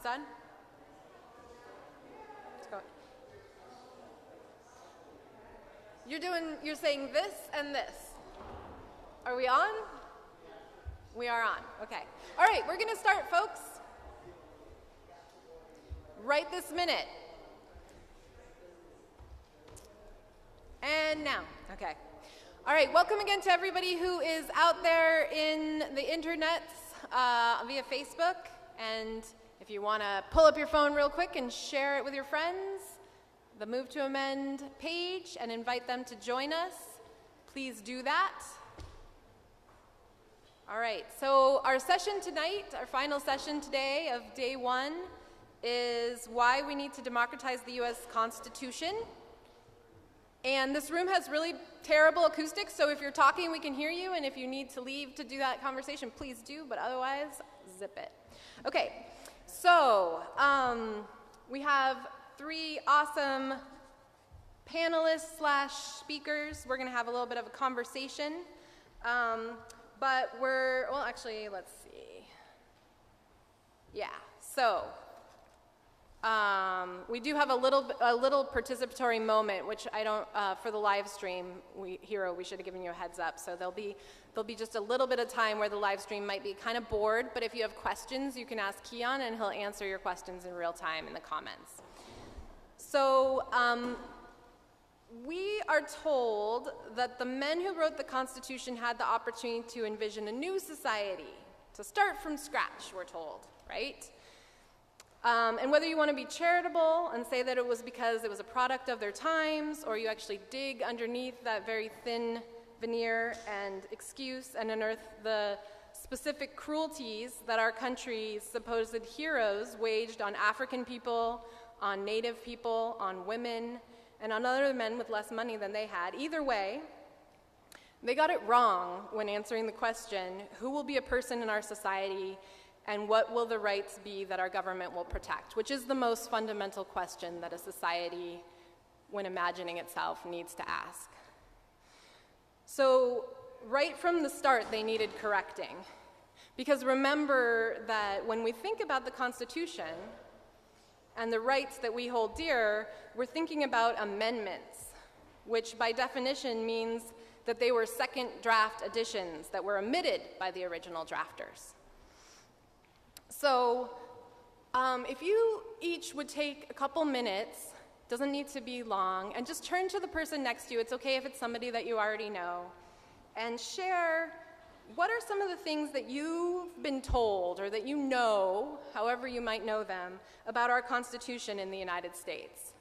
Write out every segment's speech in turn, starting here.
It's on? It's going. You're saying this and this. Are we on? We are on, okay. All right, we're gonna start, folks. Right this minute. And now, okay. All right, welcome again to everybody who is out there in the internets via Facebook. And if you wanna pull up your phone real quick and share it with your friends, the Move to Amend page, and invite them to join us, please do that. All right, so our session tonight, our final session today of day one, is why we need to democratize the US Constitution. And this room has really terrible acoustics, so if you're talking, we can hear you, and if you need to leave to do that conversation, please do, but otherwise, zip it. Okay, so we have three awesome panelists slash speakers. We're gonna have a little bit of a conversation. But well, actually, let's see. Yeah, so we do have a little participatory moment, which I don't, for the live stream, we should have given you a heads up. So there'll be just a little bit of time where the live stream might be kind of bored, but if you have questions, you can ask Keon and he'll answer your questions in real time in the comments. So we are told that the men who wrote the Constitution had the opportunity to envision a new society, to start from scratch, we're told, right? And whether you want to be charitable and say that it was because it was a product of their times, or you actually dig underneath that very thin veneer and excuse and unearth the specific cruelties that our country's supposed heroes waged on African people, on Native people, on women, and on other men with less money than they had. Either way, they got it wrong when answering the question, who will be a person in our society and what will the rights be that our government will protect, which is the most fundamental question that a society, when imagining itself, needs to ask. So right from the start, they needed correcting. Because remember that when we think about the Constitution and the rights that we hold dear, we're thinking about amendments, which by definition means that they were second draft additions that were omitted by the original drafters. So if you each would take a couple minutes, doesn't need to be long, and just turn to the person next to you, it's okay if it's somebody that you already know, and share what are some of the things that you've been told or that you know, however you might know them, about our Constitution in the United States.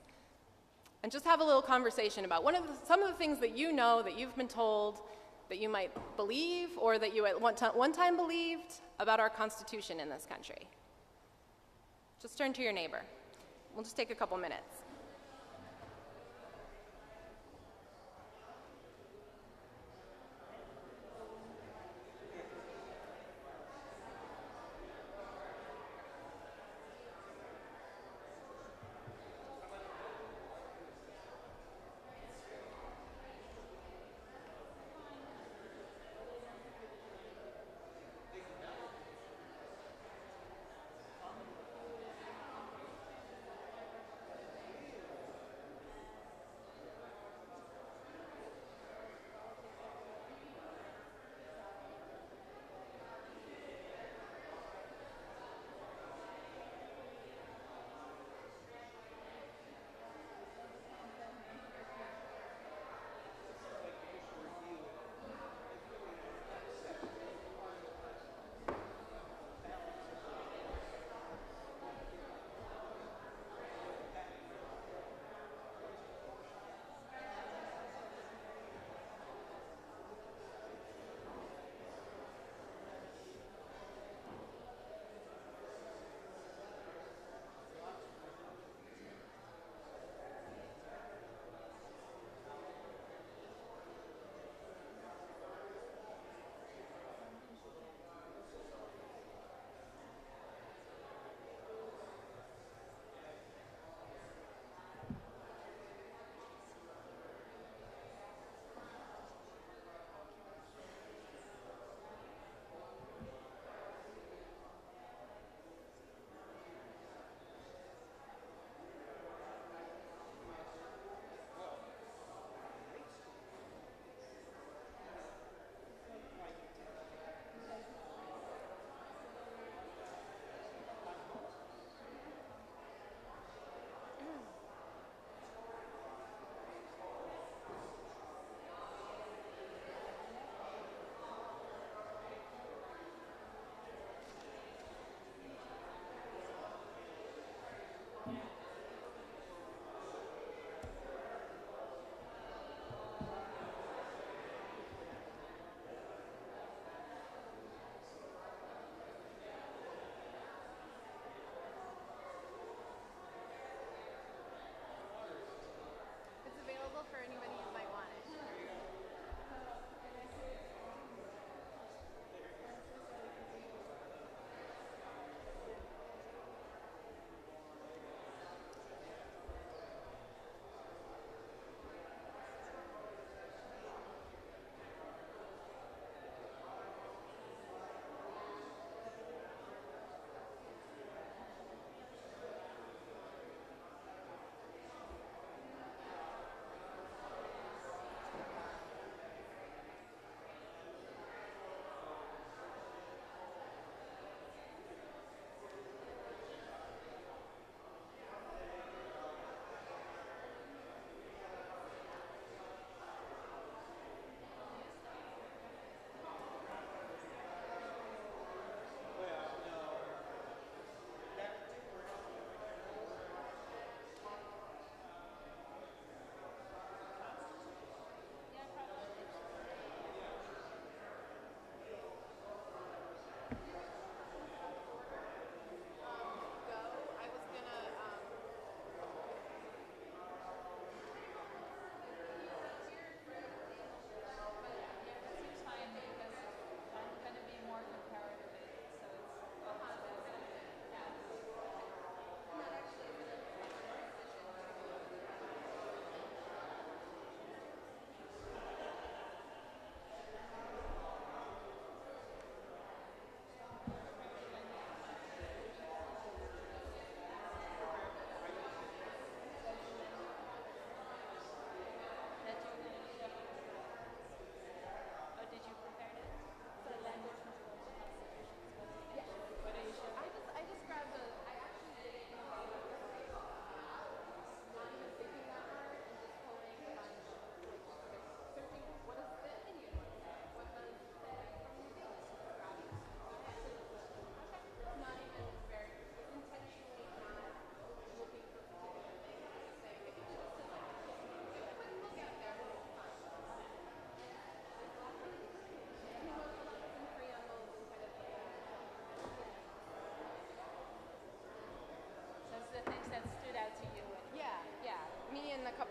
And just have a little conversation about some of the things that you know, that you've been told, that you might believe, or that you at one time believed about our Constitution in this country. Just turn to your neighbor. We'll just take a couple minutes.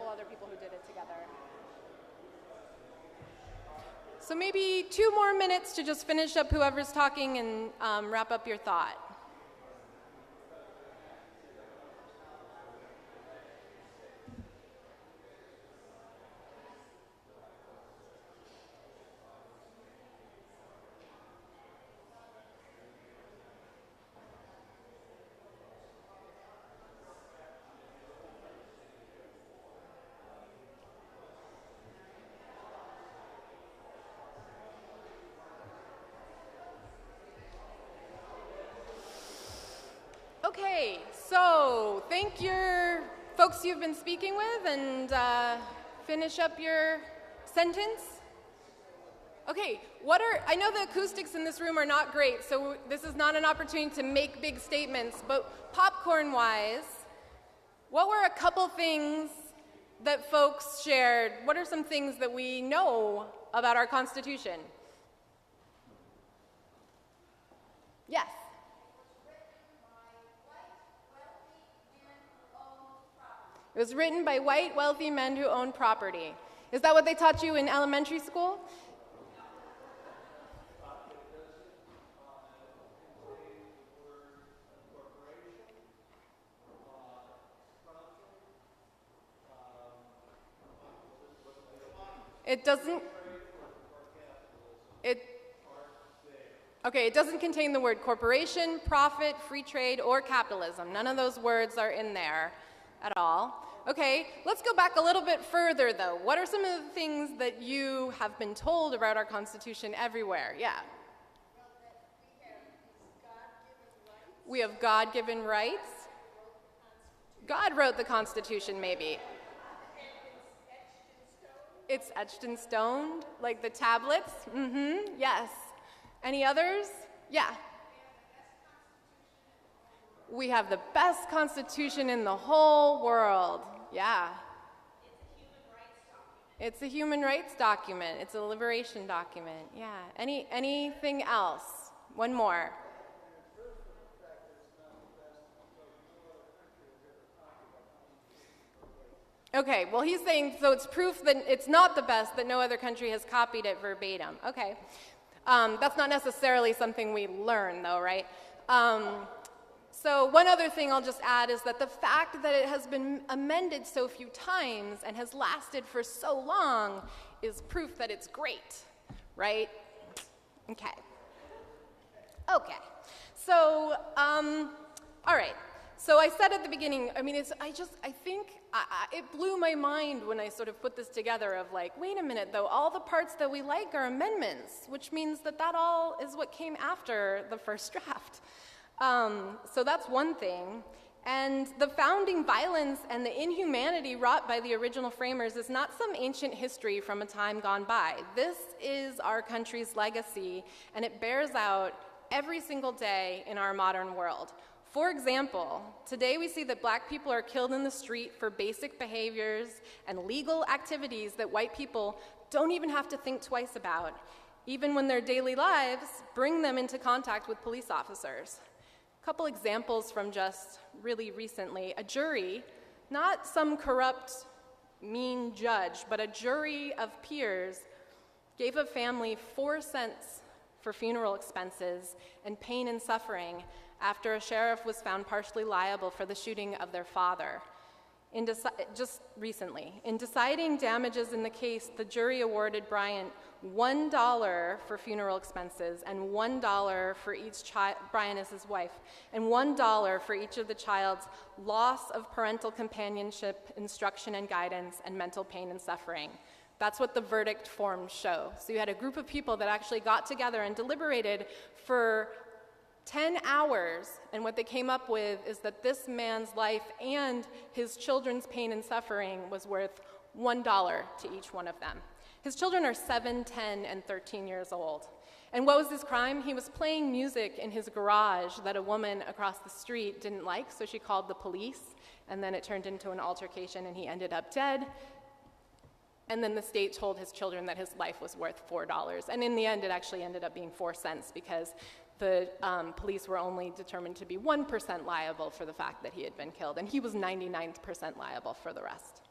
couple other people who did it together. So maybe 2 more minutes to just finish up whoever's talking and wrap up your thought. Okay, so thank your folks you've been speaking with and finish up your sentence. Okay, I know the acoustics in this room are not great, so this is not an opportunity to make big statements, but popcorn-wise, what were a couple things that folks shared? What are some things that we know about our Constitution? Yes? It was written by white, wealthy men who owned property. Is that what they taught you in elementary school? It doesn't. Okay, it doesn't contain the word corporation, profit, free trade, or capitalism. None of those words are in there at all. Okay, let's go back a little bit further, though. What are some of the things that you have been told about our Constitution everywhere? Yeah. We have God-given rights. God wrote the Constitution, maybe. It's etched in stone, like the tablets? Mm-hmm, yes. Any others? Yeah. We have the best Constitution in the whole world. Yeah. It's a human rights document. It's a liberation document. Yeah. Anything else? One more. Okay, well he's saying, so it's proof that it's not the best, that no other country has copied it verbatim. Okay. That's not necessarily something we learn though, right? So one other thing I'll just add is that the fact that it has been amended so few times and has lasted for so long is proof that it's great, right? Okay. Okay. So, all right. So I said at the beginning, I mean, I think it blew my mind when I sort of put this together of like, wait a minute though, all the parts that we like are amendments, which means that all is what came after the first draft. So that's one thing. And the founding violence and the inhumanity wrought by the original framers is not some ancient history from a time gone by. This is our country's legacy, and it bears out every single day in our modern world. For example, today we see that black people are killed in the street for basic behaviors and legal activities that white people don't even have to think twice about, even when their daily lives bring them into contact with police officers. A couple examples from just really recently. A jury, not some corrupt, mean judge, but a jury of peers gave a family 4 cents for funeral expenses and pain and suffering after a sheriff was found partially liable for the shooting of their father. Just recently, in deciding damages in the case, the jury awarded Bryant $1 for funeral expenses and $1 for each child, Bryant is his wife, and $1 for each of the child's loss of parental companionship, instruction and guidance, and mental pain and suffering. That's what the verdict forms show. So you had a group of people that actually got together and deliberated for 10 hours, and what they came up with is that this man's life and his children's pain and suffering was worth $1 to each one of them. His children are 7, 10, and 13 years old. And what was his crime? He was playing music in his garage that a woman across the street didn't like, so she called the police, and then it turned into an altercation, and he ended up dead. And then the state told his children that his life was worth $4. And in the end, it actually ended up being 4 cents because the police were only determined to be 1% liable for the fact that he had been killed, and he was 99% liable for the rest.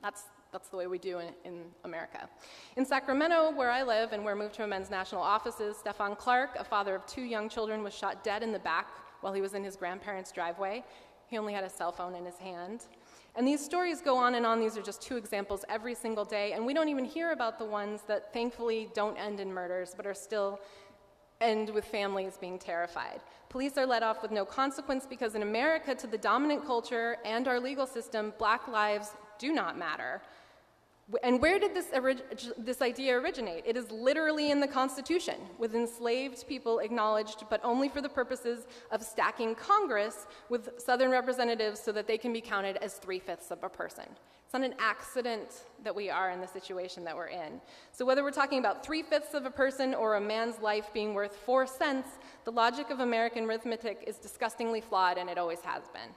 That's the way we do in America. In Sacramento, where I live and where Move to Amend's national office is, Stefan Clark, a father of 2 young children, was shot dead in the back while he was in his grandparents' driveway. He only had a cell phone in his hand. And these stories go on and on. These are just 2 examples every single day, and we don't even hear about the ones that thankfully don't end in murders, but are still end with families being terrified. Police are let off with no consequence because in America, to the dominant culture and our legal system, Black lives do not matter. And where did this idea originate? It is literally in the Constitution, with enslaved people acknowledged, but only for the purposes of stacking Congress with Southern representatives so that they can be counted as 3/5 of a person. It's not an accident that we are in the situation that we're in. So whether we're talking about 3/5 of a person or a man's life being worth 4 cents, the logic of American arithmetic is disgustingly flawed, and it always has been.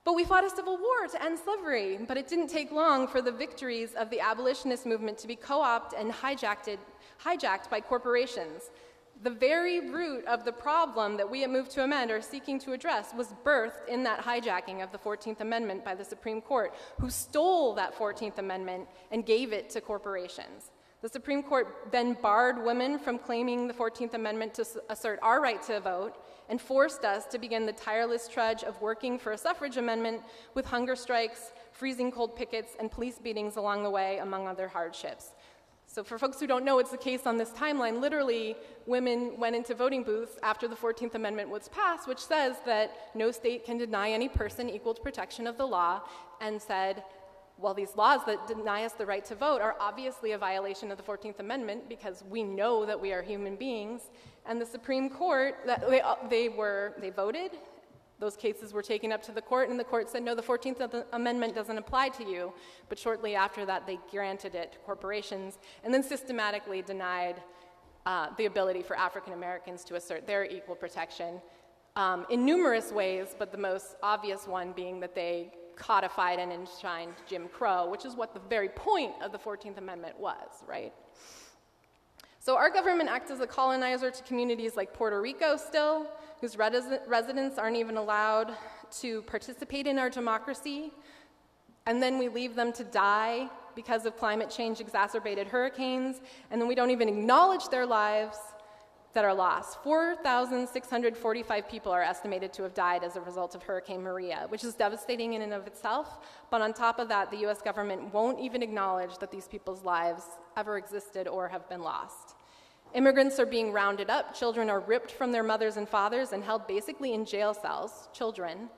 But we fought a civil war to end slavery, but it didn't take long for the victories of the abolitionist movement to be co-opted and hijacked by corporations. The very root of the problem that we at Move to Amend are seeking to address was birthed in that hijacking of the 14th Amendment by the Supreme Court, who stole that 14th Amendment and gave it to corporations. The Supreme Court then barred women from claiming the 14th Amendment to assert our right to vote, and forced us to begin the tireless trudge of working for a suffrage amendment with hunger strikes, freezing cold pickets, and police beatings along the way, among other hardships. So for folks who don't know, it's the case on this timeline. Literally, women went into voting booths after the 14th Amendment was passed, which says that no state can deny any person equal protection of the law, and said, well, these laws that deny us the right to vote are obviously a violation of the 14th Amendment because we know that we are human beings. And the Supreme Court, they voted. Those cases were taken up to the court, and the court said, no, the 14th Amendment doesn't apply to you. But shortly after that, they granted it to corporations and then systematically denied the ability for African Americans to assert their equal protection in numerous ways, but the most obvious one being that they codified and enshrined Jim Crow, which is what the very point of the 14th Amendment was, right? So our government acts as a colonizer to communities like Puerto Rico still, whose residents aren't even allowed to participate in our democracy, and then we leave them to die because of climate change exacerbated hurricanes, and then we don't even acknowledge their lives that are lost. 4,645 people are estimated to have died as a result of Hurricane Maria, which is devastating in and of itself, but on top of that, the US government won't even acknowledge that these people's lives ever existed or have been lost. Immigrants are being rounded up, children are ripped from their mothers and fathers and held basically in jail cells, children.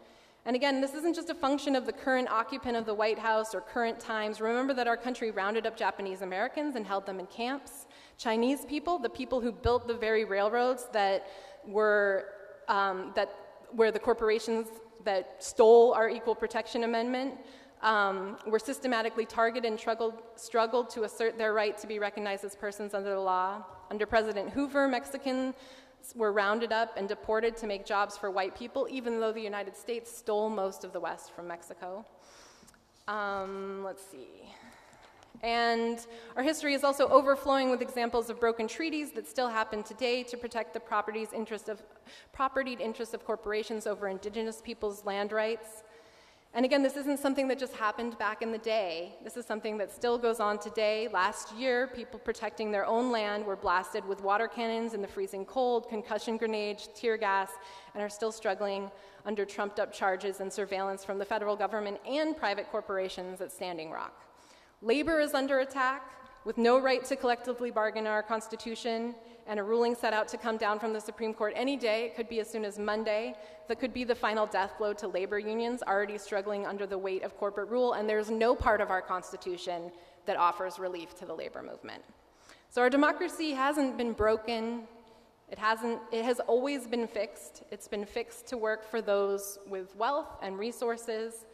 And again, this isn't just a function of the current occupant of the White House or current times. Remember that our country rounded up Japanese Americans and held them in camps. Chinese people, the people who built the very railroads that were, where the corporations that stole our Equal Protection Amendment were systematically targeted and struggled to assert their right to be recognized as persons under the law. Under President Hoover, Mexicans were rounded up and deported to make jobs for white people, even though the United States stole most of the West from Mexico. Let's see. And our history is also overflowing with examples of broken treaties that still happen today to protect the propertied interests of corporations over indigenous peoples' land rights. And again, this isn't something that just happened back in the day. This is something that still goes on today. Last year, people protecting their own land were blasted with water cannons in the freezing cold, concussion grenades, tear gas, and are still struggling under trumped-up charges and surveillance from the federal government and private corporations at Standing Rock. Labor is under attack, with no right to collectively bargain in our Constitution, and a ruling set out to come down from the Supreme Court any day. It could be as soon as Monday. That could be the final death blow to labor unions already struggling under the weight of corporate rule, and there's no part of our Constitution that offers relief to the labor movement. So our democracy hasn't been broken. It has always been fixed. It's been fixed to work for those with wealth and resources,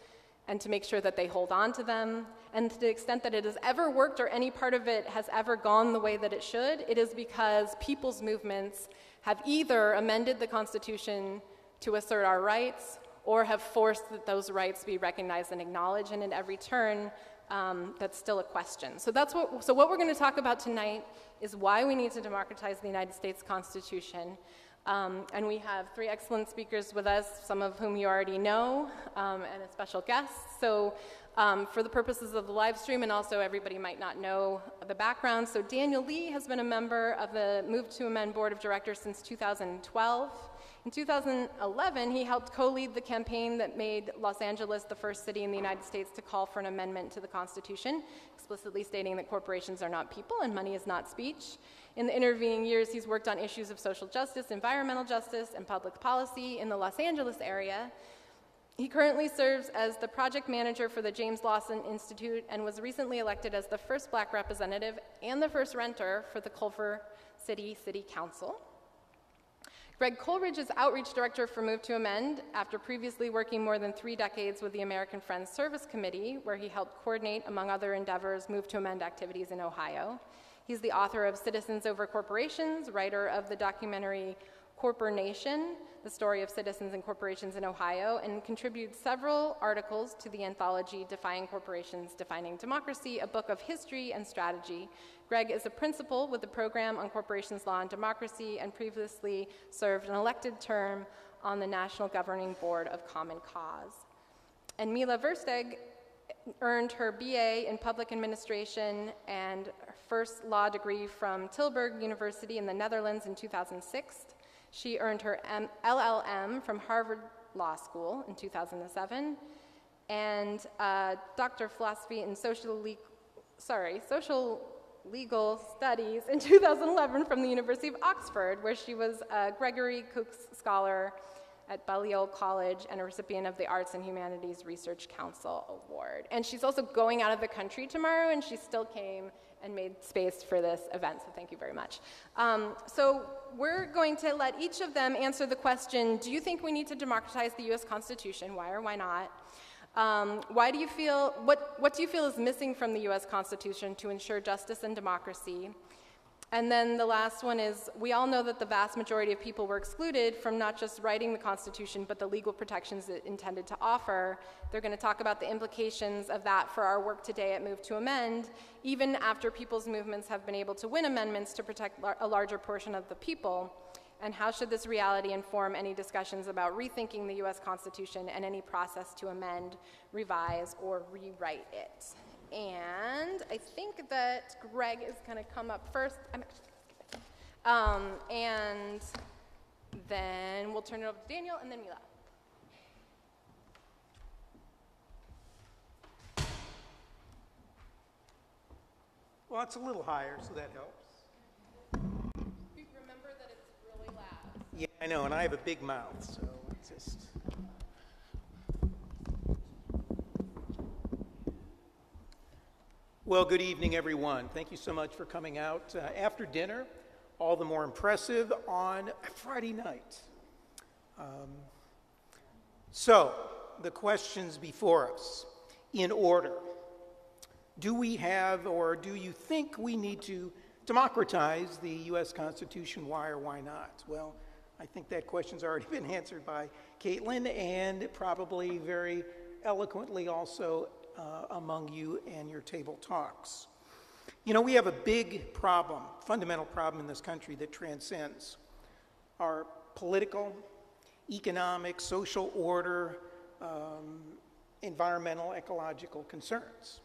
and to make sure that they hold on to them. And to the extent that it has ever worked or any part of it has ever gone the way that it should, it is because people's movements have either amended the Constitution to assert our rights or have forced that those rights be recognized and acknowledged, and in every turn, that's still a question. So what we're going to talk about tonight is why we need to democratize the United States Constitution. And we have 3 excellent speakers with us, some of whom you already know, and a special guest. So for the purposes of the live stream, and also everybody might not know the background, so Daniel Lee has been a member of the Move to Amend Board of Directors since 2012. In 2011, he helped co-lead the campaign that made Los Angeles the first city in the United States to call for an amendment to the Constitution, explicitly stating that corporations are not people and money is not speech. In the intervening years, he's worked on issues of social justice, environmental justice, and public policy in the Los Angeles area. He currently serves as the project manager for the James Lawson Institute and was recently elected as the first Black representative and the first renter for the Culver City City Council. Greg Coleridge is Outreach Director for Move to Amend after previously working more than 3 decades with the American Friends Service Committee, where he helped coordinate, among other endeavors, Move to Amend activities in Ohio. He's the author of Citizens Over Corporations, writer of the documentary Corporation, the story of citizens and corporations in Ohio, and contributes several articles to the anthology Defying Corporations, Defining Democracy, a book of history and strategy. Greg is a principal with the Program on Corporations, Law, and Democracy, and previously served an elected term on the National Governing Board of Common Cause. And Mila Versteg earned her BA in Public Administration and her first law degree from Tilburg University in the Netherlands in 2006. She earned her LLM from Harvard Law School in 2007, and Doctor of Philosophy in Social Legal Studies in 2011 from the University of Oxford, where she was a Gregory Cooks Scholar at Balliol College and a recipient of the Arts and Humanities Research Council Award. And she's also going out of the country tomorrow, and she still came and made space for this event, so thank you very much. So we're going to let each of them answer the question, do you think we need to democratize the US Constitution? Why or why not? What do you feel is missing from the US Constitution to ensure justice and democracy? And then the last one is, we all know that the vast majority of people were excluded from not just writing the Constitution, but the legal protections it intended to offer. They're going to talk about the implications of that for our work today at Move to Amend, even after people's movements have been able to win amendments to protect a larger portion of the people. And how should this reality inform any discussions about rethinking the US Constitution and any process to amend, revise, or rewrite it? And I think that Greg is going to come up first. And then we'll turn it over to Daniel and then Mila. Well, it's a little higher, so that helps. Remember that it's really loud. Yeah, I know, and I have a big mouth, so it's just... Well, good evening, everyone. Thank you so much for coming out after dinner, all the more impressive on a Friday night. So, the questions before us, in order. Do we have, or do you think we need to democratize the U.S. Constitution? Why or why not? Well, I think that question's already been answered by Caitlin, and probably very eloquently also among you and your table talks. You know, we have a big problem, fundamental problem in this country that transcends our political, economic, social order, environmental, ecological concerns.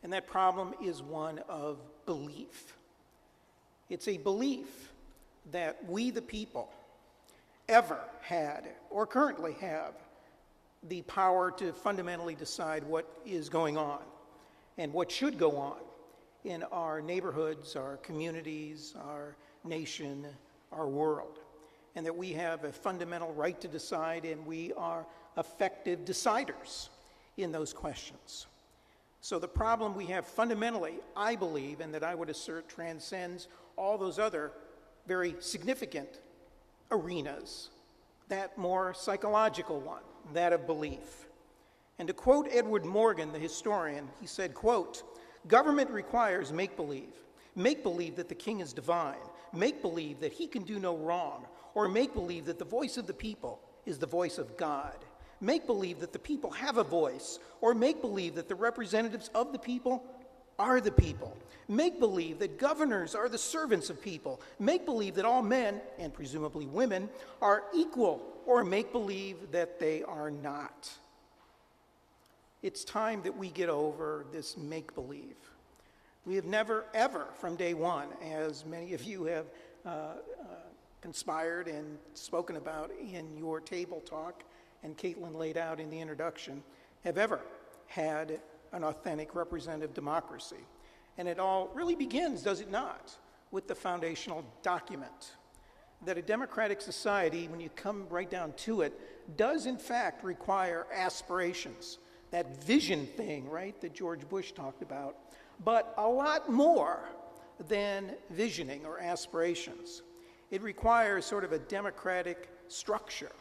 And that problem is one of belief. It's a belief that we, the people, ever had or currently have the power to fundamentally decide what is going on and what should go on in our neighborhoods, our communities, our nation, our world, and that we have a fundamental right to decide, and we are effective deciders in those questions. So the problem we have fundamentally, I believe, and that I would assert transcends all those other very significant arenas, that more psychological one, that of belief. And to quote Edward Morgan, the historian, he said, quote, "Government requires make-believe that the king is divine, make-believe that he can do no wrong, or make-believe that the voice of the people is the voice of God, make-believe that the people have a voice, or make-believe that the representatives of the people are the people. Make believe that governors are the servants of people. Make believe that all men, and presumably women, are equal, or make believe that they are not. It's time that we get over this make believe. We have never, ever, from day one, as many of you have conspired and spoken about in your table talk, and Caitlin laid out in the introduction, have ever had an authentic representative democracy. And it all really begins, does it not, with the foundational document that a democratic society, when you come right down to it, does in fact require aspirations, that vision thing, right, that George Bush talked about, but a lot more than visioning or aspirations. It requires sort of a democratic structure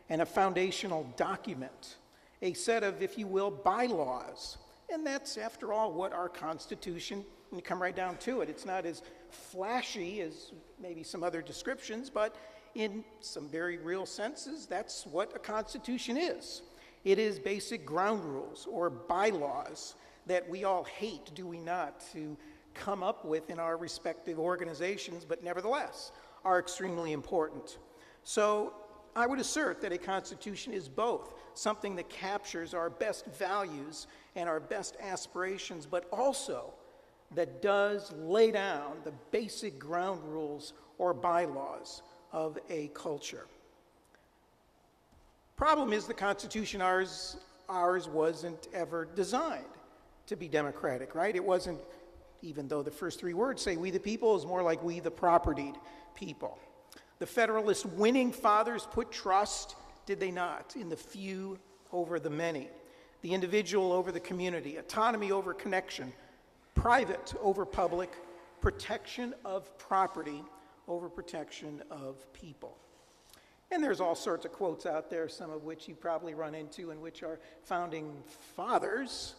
and a foundational document, a set of, if you will, bylaws. And that's, after all, what our Constitution, when you come right down to it, it's not as flashy as maybe some other descriptions, but in some very real senses, that's what a Constitution is. It is basic ground rules or bylaws that we all hate, do we not, to come up with in our respective organizations, but nevertheless are extremely important. So I would assert that a Constitution is both something that captures our best values and our best aspirations, but also that does lay down the basic ground rules or bylaws of a culture. Problem is the Constitution, ours wasn't ever designed to be democratic, right? It wasn't, even though the first three words say we the people, is more like we the propertied people. The Federalist winning fathers put trust, did they not, in the few over the many, the individual over the community, autonomy over connection, private over public, protection of property over protection of people. And there's all sorts of quotes out there, some of which you probably run into, in which our founding fathers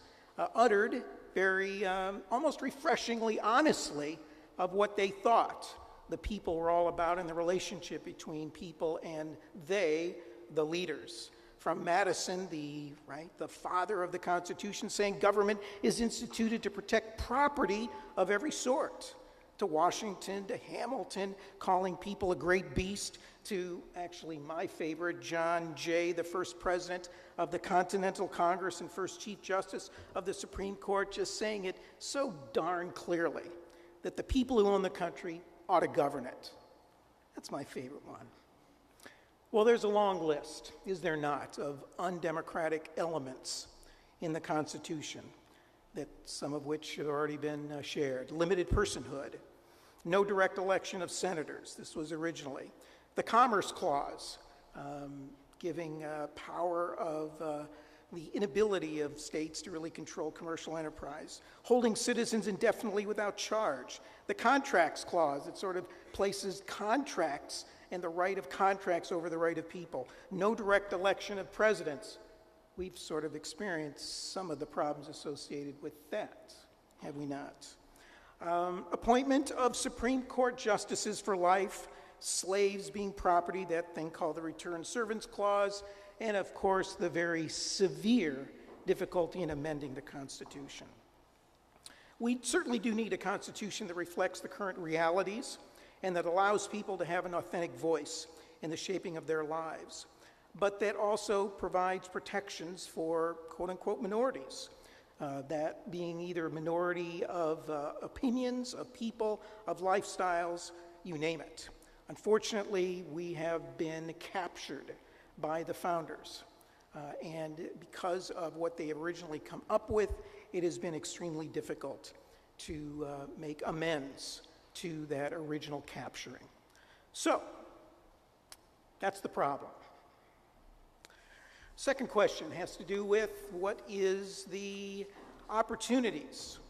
uttered very almost refreshingly honestly of what they thought the people were all about and the relationship between people and they, the leaders. From Madison, the father of the Constitution, saying government is instituted to protect property of every sort, to Washington, to Hamilton, calling people a great beast, to actually my favorite, John Jay, the first president of the Continental Congress and first Chief Justice of the Supreme Court, just saying it so darn clearly that the people who own the country ought to govern it. That's my favorite one. Well, there's a long list, is there not, of undemocratic elements in the Constitution, that some of which have already been shared. Limited personhood, no direct election of senators, this was originally. The Commerce Clause, giving power of the inability of states to really control commercial enterprise. Holding citizens indefinitely without charge. The Contracts Clause, that sort of places contracts and the right of contracts over the right of people. No direct election of presidents. We've sort of experienced some of the problems associated with that, have we not? Appointment of Supreme Court justices for life, slaves being property, that thing called the Return Servants Clause, and of course the very severe difficulty in amending the Constitution. We certainly do need a Constitution that reflects the current realities and that allows people to have an authentic voice in the shaping of their lives, but that also provides protections for quote-unquote minorities, that being either a minority of opinions, of people, of lifestyles, you name it. Unfortunately, we have been captured by the founders, and because of what they originally come up with, it has been extremely difficult to make amends to that original capturing. So, that's the problem. Second question has to do with what is the opportunities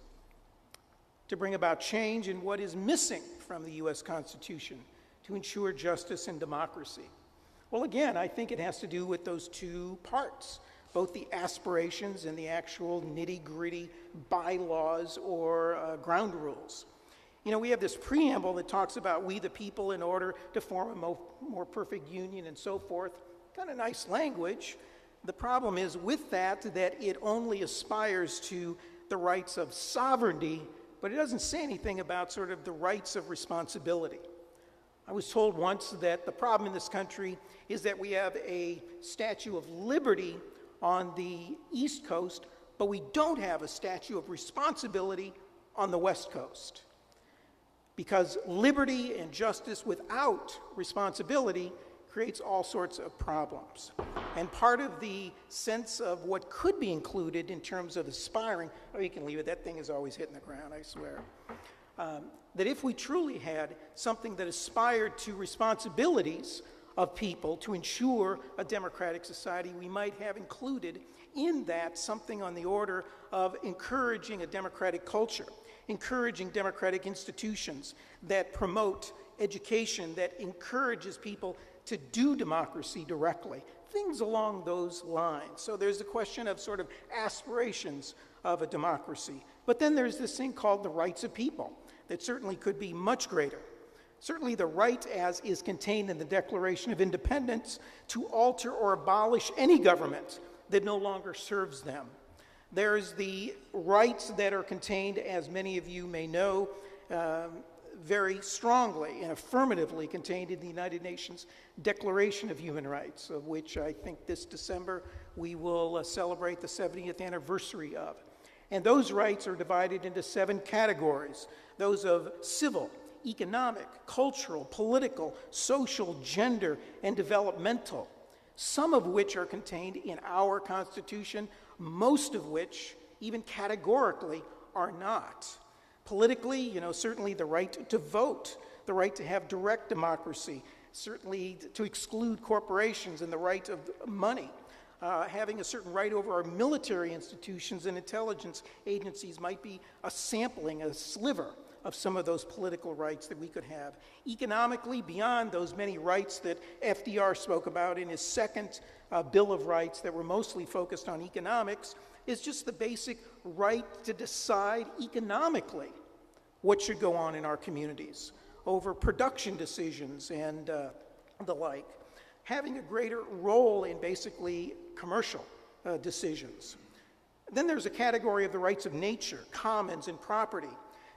to bring about change and what is missing from the U.S. Constitution to ensure justice and democracy. Well, again, I think it has to do with those two parts, both the aspirations and the actual nitty-gritty bylaws or ground rules. You know, we have this preamble that talks about we the people in order to form a more perfect union and so forth. Kind of nice language. The problem is with that it only aspires to the rights of sovereignty, but it doesn't say anything about sort of the rights of responsibility. I was told once that the problem in this country is that we have a Statue of Liberty on the East Coast, but we don't have a Statue of Responsibility on the West Coast. Because liberty and justice without responsibility creates all sorts of problems. And part of the sense of what could be included in terms of aspiring, oh, you can leave it, that thing is always hitting the ground, I swear. That if we truly had something that aspired to responsibilities of people to ensure a democratic society, we might have included in that something on the order of encouraging a democratic culture, encouraging democratic institutions that promote education, that encourages people to do democracy directly, things along those lines. So there's the question of sort of aspirations of a democracy. But then there's this thing called the rights of people that certainly could be much greater. Certainly the right as is contained in the Declaration of Independence to alter or abolish any government that no longer serves them. There's the rights that are contained, as many of you may know, very strongly and affirmatively contained in the United Nations Declaration of Human Rights, of which I think this December we will celebrate the 70th anniversary of. And those rights are divided into 7 categories: those of civil, economic, cultural, political, social, gender, and developmental, some of which are contained in our Constitution, most of which, even categorically, are not. Politically, certainly the right to vote, the right to have direct democracy, certainly to exclude corporations and the right of money. Having a certain right over our military institutions and intelligence agencies might be a sampling, a sliver of some of those political rights that we could have. Economically, beyond those many rights that FDR spoke about in his second Bill of Rights that were mostly focused on economics, is just the basic right to decide economically what should go on in our communities over production decisions and the like. Having a greater role in basically commercial decisions. Then there's a category of the rights of nature, commons, and property.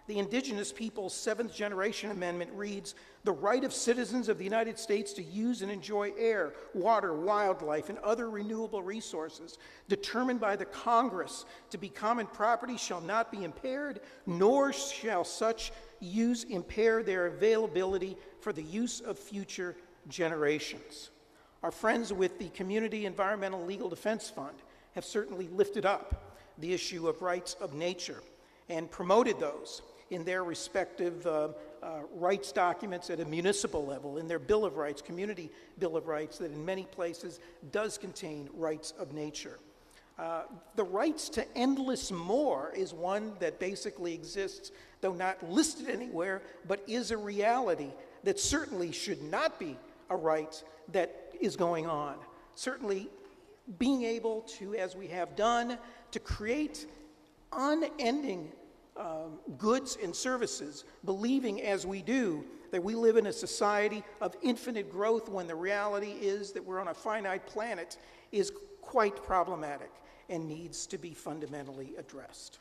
The Indigenous Peoples' 7th Generation Amendment reads, "The right of citizens of the United States to use and enjoy air, water, wildlife, and other renewable resources determined by the Congress to be common property shall not be impaired, nor shall such use impair their availability for the use of future generations." Our friends with the Community Environmental Legal Defense Fund have certainly lifted up the issue of rights of nature and promoted those in their respective rights documents at a municipal level, in their Bill of Rights, Community Bill of Rights, that in many places does contain rights of nature. The rights to endless more is one that basically exists, though not listed anywhere, but is a reality that certainly should not be a right that is going on. Certainly being able to, as we have done, to create unending goods and services, believing as we do that we live in a society of infinite growth when the reality is that we're on a finite planet, is quite problematic and needs to be fundamentally addressed.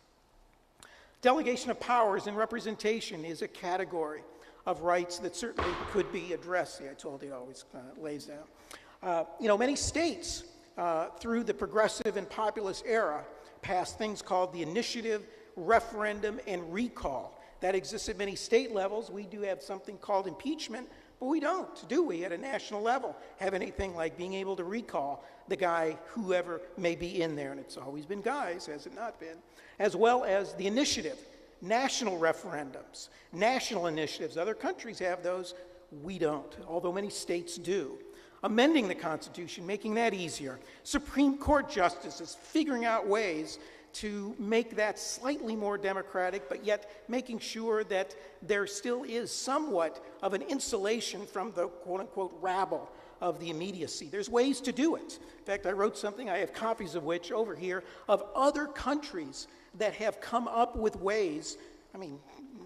Delegation of powers and representation is a category of rights that certainly could be addressed. See, I told you it always lays down. Many states through the progressive and populist era passed things called the initiative, referendum, and recall. That exists at many state levels. We do have something called impeachment, but we don't, do we, at a national level, have anything like being able to recall the guy, whoever may be in there, and it's always been guys, has it not been, as well as the initiative, national referendums, national initiatives. Other countries have those, we don't, although many states do. Amending the Constitution, making that easier. Supreme Court justices figuring out ways to make that slightly more democratic, but yet making sure that there still is somewhat of an insulation from the quote-unquote rabble of the immediacy. There's ways to do it. In fact, I wrote something, I have copies of which over here, of other countries that have come up with ways,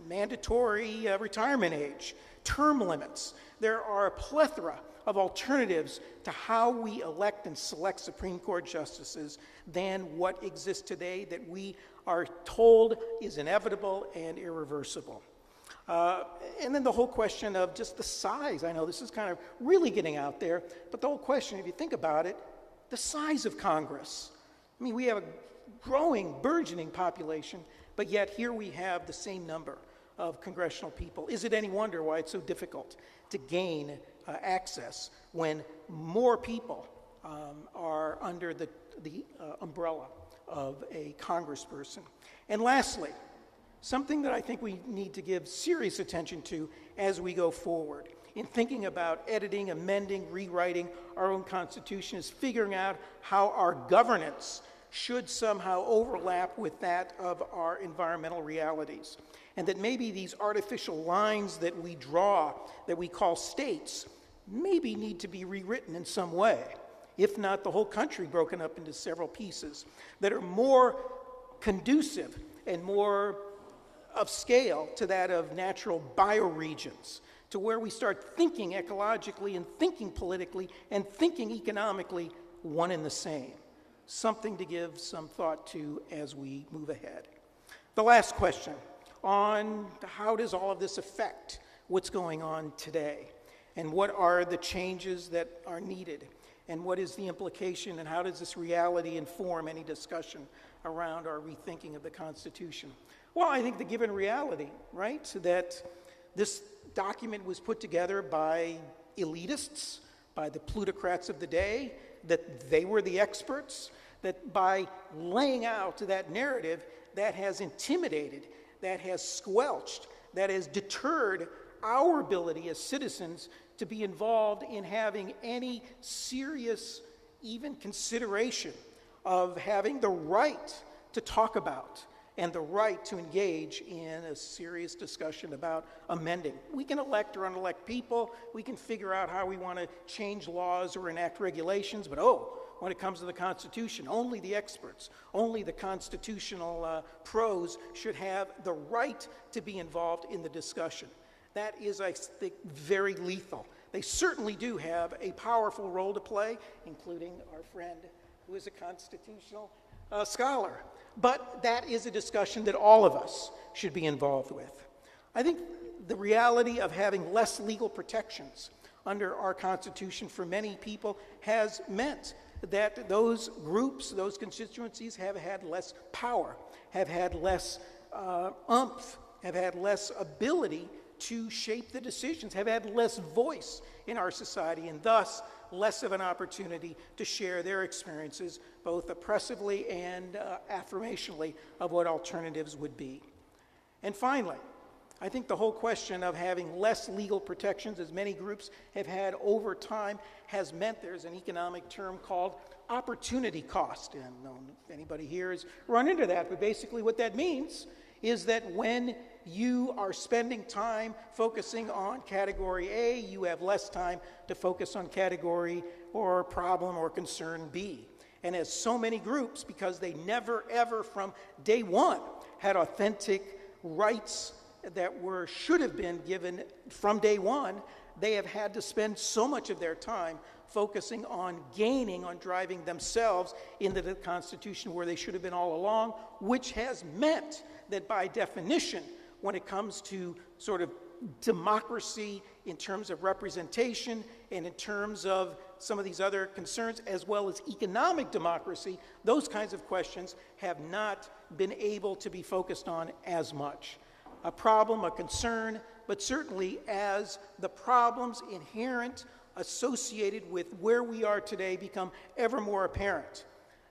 mandatory retirement age, term limits. There are a plethora of alternatives to how we elect and select Supreme Court justices than what exists today that we are told is inevitable and irreversible. And then the whole question of just the size. I know this is kind of really getting out there, but the whole question, if you think about it, the size of Congress. I mean, we have a growing, burgeoning population, but yet here we have the same number of congressional people. Is it any wonder why it's so difficult to gain access when more people are under the umbrella of a congressperson? And lastly, something that I think we need to give serious attention to as we go forward in thinking about editing, amending, rewriting our own Constitution is figuring out how our governance should somehow overlap with that of our environmental realities. And that maybe these artificial lines that we draw, that we call states, maybe need to be rewritten in some way, if not the whole country broken up into several pieces, that are more conducive and more of scale to that of natural bioregions, to where we start thinking ecologically and thinking politically and thinking economically one and the same. Something to give some thought to as we move ahead. The last question on how does all of this affect what's going on today, and what are the changes that are needed, and what is the implication, and how does this reality inform any discussion around our rethinking of the Constitution? Well, I think the given reality, right, that this document was put together by elitists, by the plutocrats of the day, that they were the experts, that by laying out that narrative that has intimidated, that has squelched, that has deterred our ability as citizens to be involved in having any serious, even consideration of having the right to talk about and the right to engage in a serious discussion about amending. We can elect or unelect people, we can figure out how we want to change laws or enact regulations, but when it comes to the Constitution, only the experts, only the constitutional pros should have the right to be involved in the discussion. That is, I think, very lethal. They certainly do have a powerful role to play, including our friend who is a constitutional scholar. But that is a discussion that all of us should be involved with. I think the reality of having less legal protections under our Constitution for many people has meant that those groups, those constituencies have had less power, have had less oomph, have had less ability to shape the decisions, have had less voice in our society, and thus less of an opportunity to share their experiences, both oppressively and affirmationally, of what alternatives would be. And finally, I think the whole question of having less legal protections, as many groups have had over time, has meant there's an economic term called opportunity cost. And I don't know if anybody here has run into that, but basically what that means is that when you are spending time focusing on category A, you have less time to focus on category or problem or concern B. And as so many groups, because they never ever from day one had authentic rights that should have been given from day one, they have had to spend so much of their time focusing on gaining, on driving themselves into the Constitution where they should have been all along, which has meant that by definition, when it comes to sort of democracy in terms of representation and in terms of some of these other concerns, as well as economic democracy, those kinds of questions have not been able to be focused on as much. A problem, a concern, but certainly as the problems inherent associated with where we are today become ever more apparent,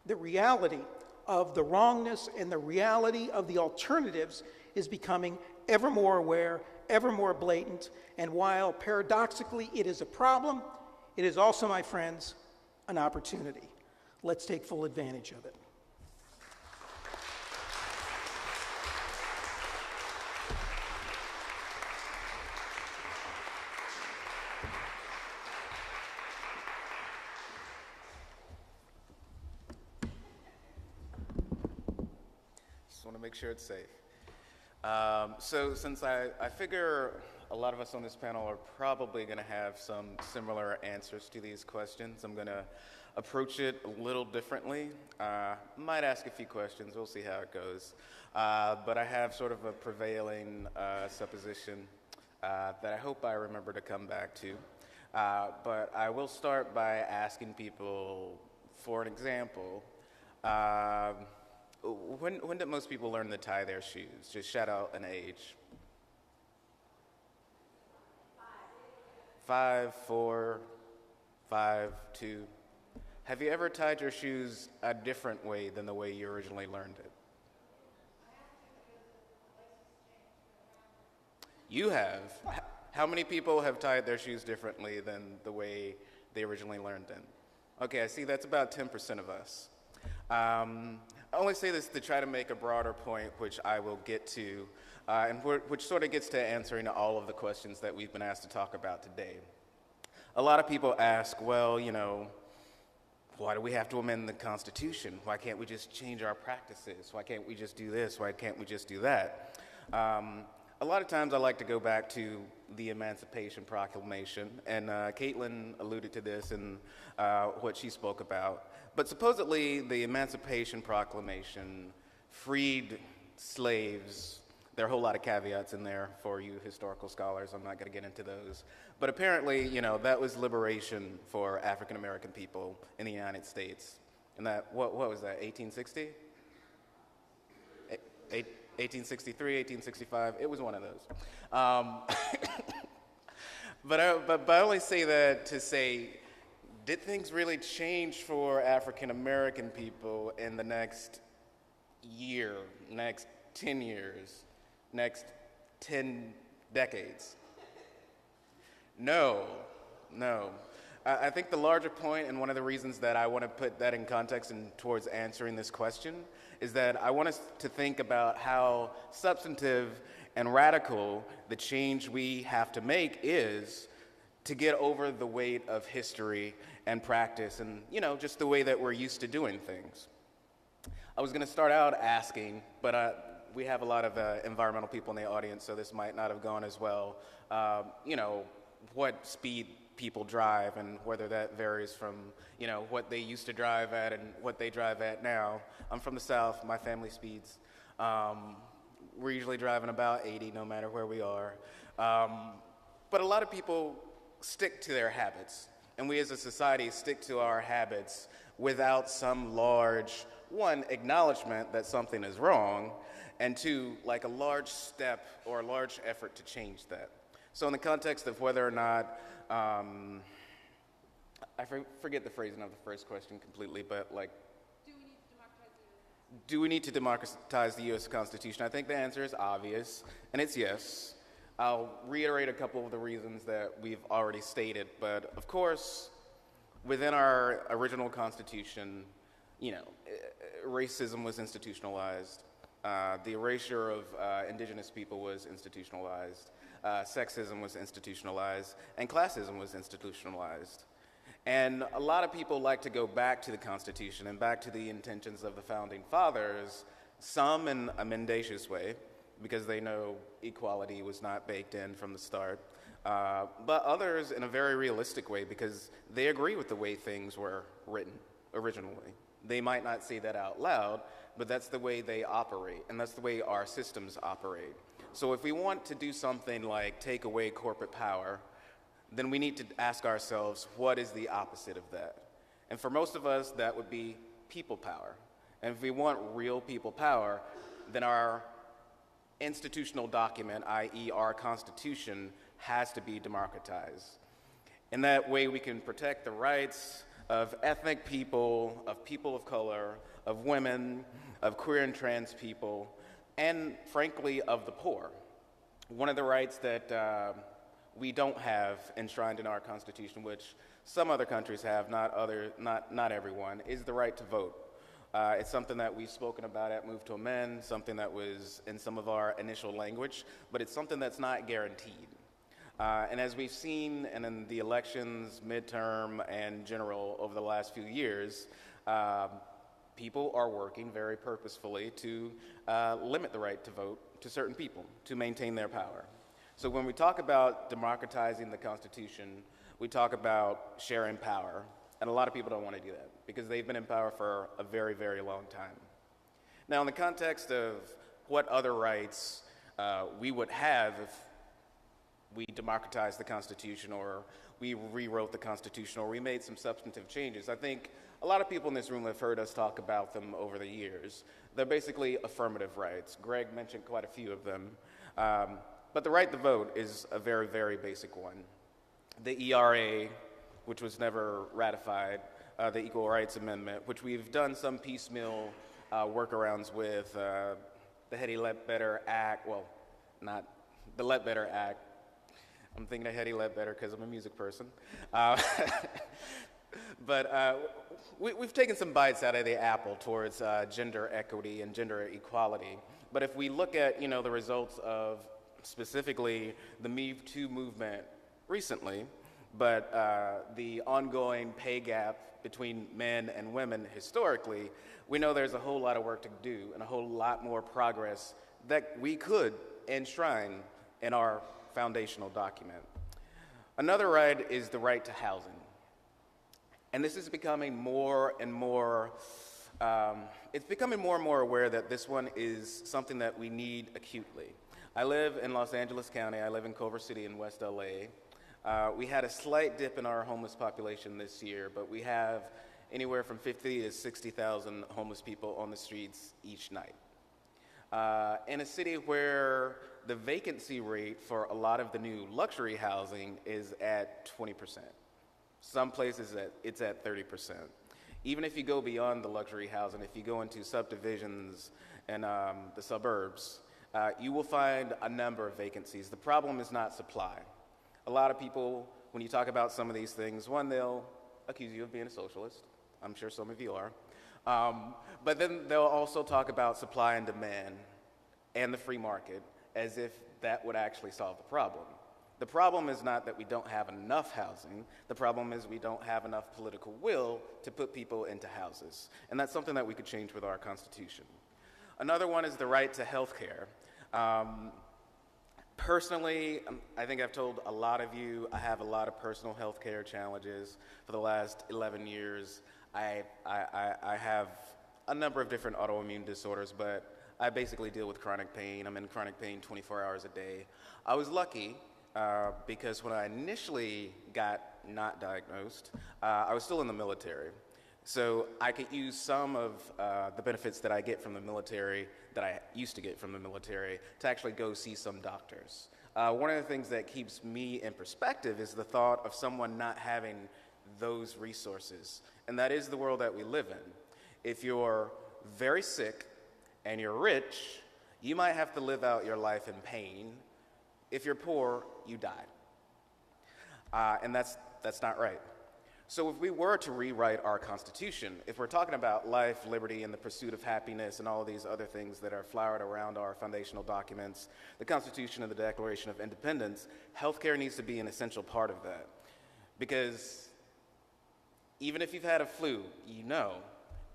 the reality of the wrongness and the reality of the alternatives is becoming ever more aware, ever more blatant, and while paradoxically it is a problem, it is also, my friends, an opportunity. Let's take full advantage of it. Just want to make sure it's safe. So since I figure a a lot of us on this panel are probably going to have some similar answers to these questions. I'm going to approach it a little differently. Might ask a few questions. We'll see how it goes. But I have sort of a prevailing supposition that I hope I remember to come back to. But I will start by asking people, for an example, when did most people learn to tie their shoes? Just shout out an age. 5, 4, 5, 2. Have you ever tied your shoes a different way than the way you originally learned it? You have. How many people have tied their shoes differently than the way they originally learned them? Okay, I see that's about 10% of us. I only say this to try to make a broader point, which I will get to, and which sort of gets to answering all of the questions that we've been asked to talk about today. A lot of people ask, well, you know, why do we have to amend the Constitution? Why can't we just change our practices? Why can't we just do this? Why can't we just do that? A lot of times I like to go back to the Emancipation Proclamation, and Caitlin alluded to this in what she spoke about. But supposedly the Emancipation Proclamation freed slaves. There are a whole lot of caveats in there for you historical scholars. I'm not going to get into those. But apparently, you know, that was liberation for African American people in the United States. And that, what was that, 1860? 1863, 1865, it was one of those. But I only say that to say, did things really change for African American people in the next year, next 10 years, next 10 decades? No. I think the larger point, and one of the reasons that I want to put that in context and towards answering this question, is that I want us to think about how substantive and radical the change we have to make is to get over the weight of history and practice and, you know, just the way that we're used to doing things. I was going to start out asking, but we have a lot of environmental people in the audience, so this might not have gone as well, you know, what speed people drive and whether that varies from, you know, what they used to drive at and what they drive at now. I'm from the South, my family speeds. We're usually driving about 80 no matter where we are. But a lot of people stick to their habits, and we as a society stick to our habits without some large, one, acknowledgement that something is wrong, and two, like a large step or a large effort to change that. So in the context of whether or not, I forget the phrasing of the first question completely, but like, do we need to democratize the U.S. Constitution? I think the answer is obvious, and it's yes. I'll reiterate a couple of the reasons that we've already stated, but of course, within our original Constitution, you know, racism was institutionalized, the erasure of indigenous people was institutionalized, sexism was institutionalized, and classism was institutionalized. And a lot of people like to go back to the Constitution and back to the intentions of the Founding Fathers, some in a mendacious way, because they know equality was not baked in from the start, but others in a very realistic way because they agree with the way things were written originally. They might not say that out loud, but that's the way they operate, and that's the way our systems operate. So if we want to do something like take away corporate power, then we need to ask ourselves, what is the opposite of that? And for most of us, that would be people power. And if we want real people power, then our institutional document, i.e. our Constitution, has to be democratized. In that way, we can protect the rights of ethnic people of color, of women, of queer and trans people, and frankly, of the poor. One of the rights that we don't have enshrined in our Constitution, which some other countries have, not everyone, is the right to vote. It's something that we've spoken about at Move to Amend, something that was in some of our initial language, but it's something that's not guaranteed. And as we've seen in the elections, midterm, and general over the last few years, people are working very purposefully to limit the right to vote to certain people, to maintain their power. So when we talk about democratizing the Constitution, we talk about sharing power. And a lot of people don't want to do that because they've been in power for a very, very long time. Now, in the context of what other rights we would have if we democratized the Constitution or we rewrote the Constitution or we made some substantive changes, I think a lot of people in this room have heard us talk about them over the years. They're basically affirmative rights. Greg mentioned quite a few of them. But the right to vote is a very, very basic one. The ERA, which was never ratified, the Equal Rights Amendment, which we've done some piecemeal workarounds with, the Hetty Ledbetter Act, well, not the Ledbetter Act. I'm thinking of Hetty Ledbetter because I'm a music person. But we've taken some bites out of the apple towards gender equity and gender equality. But if we look at, the results of specifically the Me Too movement recently, but the ongoing pay gap between men and women historically, we know there's a whole lot of work to do and a whole lot more progress that we could enshrine in our foundational document. Another right is the right to housing. And this is becoming more and more, it's becoming more and more aware that this one is something that we need acutely. I live in Los Angeles County. I live in Culver City in West LA. We had a slight dip in our homeless population this year, but we have anywhere from 50 to 60,000 homeless people on the streets each night. In a city where the vacancy rate for a lot of the new luxury housing is at 20%. Some places it's at 30%. Even if you go beyond the luxury housing, if you go into subdivisions and the suburbs, you will find a number of vacancies. The problem is not supply. A lot of people, when you talk about some of these things, one, they'll accuse you of being a socialist. I'm sure some of you are. But then they'll also talk about supply and demand and the free market as if that would actually solve the problem. The problem is not that we don't have enough housing. The problem is we don't have enough political will to put people into houses. And that's something that we could change with our Constitution. Another one is the right to health care. Personally, I think I've told a lot of you, I have a lot of personal health care challenges. For the last 11 years, I have a number of different autoimmune disorders, but I basically deal with chronic pain. I'm in chronic pain 24 hours a day. I was lucky because when I initially got not diagnosed, I was still in the military. So I could use some of the benefits that I get from the military, that I used to get from the military, to actually go see some doctors. One of the things that keeps me in perspective is the thought of someone not having those resources. And that is the world that we live in. If you're very sick and you're rich, you might have to live out your life in pain. If you're poor, you die. And that's not right. So if we were to rewrite our Constitution, if we're talking about life, liberty, and the pursuit of happiness and all of these other things that are flowered around our foundational documents, the Constitution and the Declaration of Independence, healthcare needs to be an essential part of that. Because even if you've had a flu,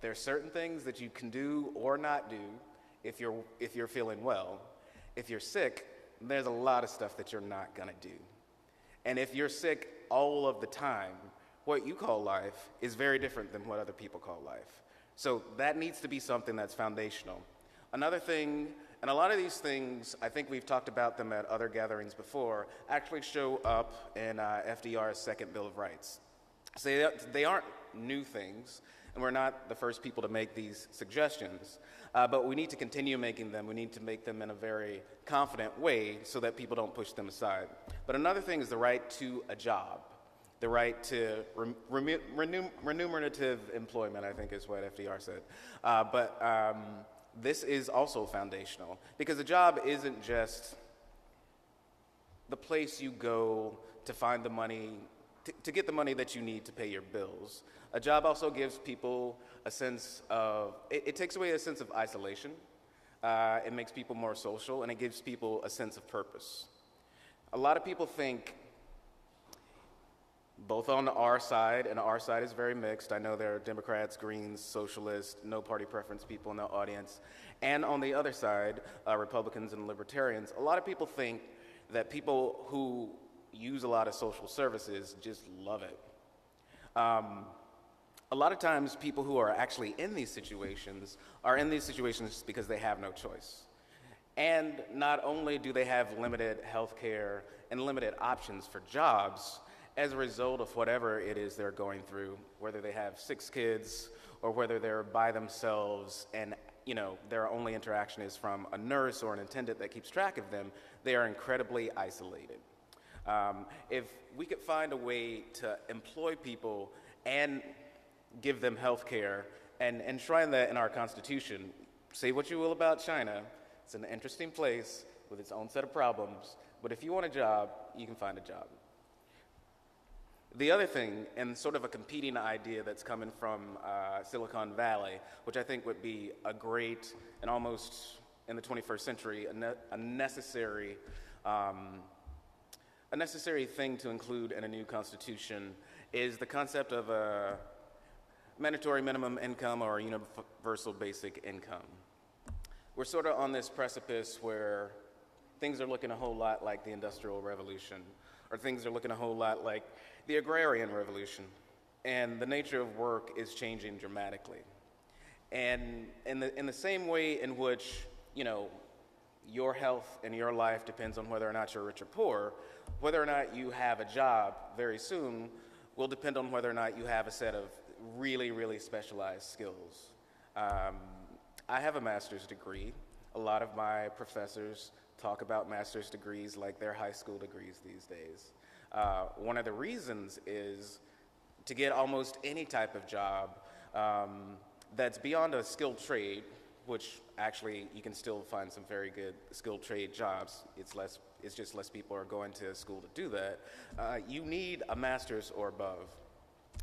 there are certain things that you can do or not do if you're feeling well. If you're sick, there's a lot of stuff that you're not gonna do. And if you're sick all of the time, what you call life is very different than what other people call life. So that needs to be something that's foundational. Another thing, and a lot of these things, I think we've talked about them at other gatherings before, actually show up in FDR's Second Bill of Rights. So they aren't new things, and we're not the first people to make these suggestions, but we need to continue making them. We need to make them in a very confident way so that people don't push them aside. But another thing is the right to a job. The right to remunerative employment, I think is what FDR said. But this is also foundational because a job isn't just the place you go to find the money, to get the money that you need to pay your bills. A job also gives people a sense of, it takes away a sense of isolation. It makes people more social, and it gives people a sense of purpose. A lot of people think, both on our side, and our side is very mixed. I know there are Democrats, Greens, Socialists, no party preference people in the audience. And on the other side, Republicans and Libertarians, a lot of people think that people who use a lot of social services just love it. A lot of times people who are actually in these situations are in these situations because they have no choice. And not only do they have limited health care and limited options for jobs as a result of whatever it is they're going through, whether they have 6 kids or whether they're by themselves and their only interaction is from a nurse or an attendant that keeps track of them, they are incredibly isolated. If we could find a way to employ people and give them health care and enshrine that in our Constitution, say what you will about China, it's an interesting place with its own set of problems, but if you want a job, you can find a job. The other thing, and sort of a competing idea that's coming from Silicon Valley, which I think would be a great and almost in the 21st century a necessary thing to include in a new constitution, is the concept of a mandatory minimum income or universal basic income. We're sort of on this precipice where things are looking a whole lot like the Industrial Revolution, or things are looking a whole lot like the Agrarian Revolution, and the nature of work is changing dramatically. And in the same way in which, your health and your life depends on whether or not you're rich or poor, whether or not you have a job very soon will depend on whether or not you have a set of really, really specialized skills. I have a master's degree. A lot of my professors talk about master's degrees like they're high school degrees these days. One of the reasons is to get almost any type of job that's beyond a skilled trade, which actually you can still find some very good skilled trade jobs. It's just less people are going to school to do that. You need a master's or above.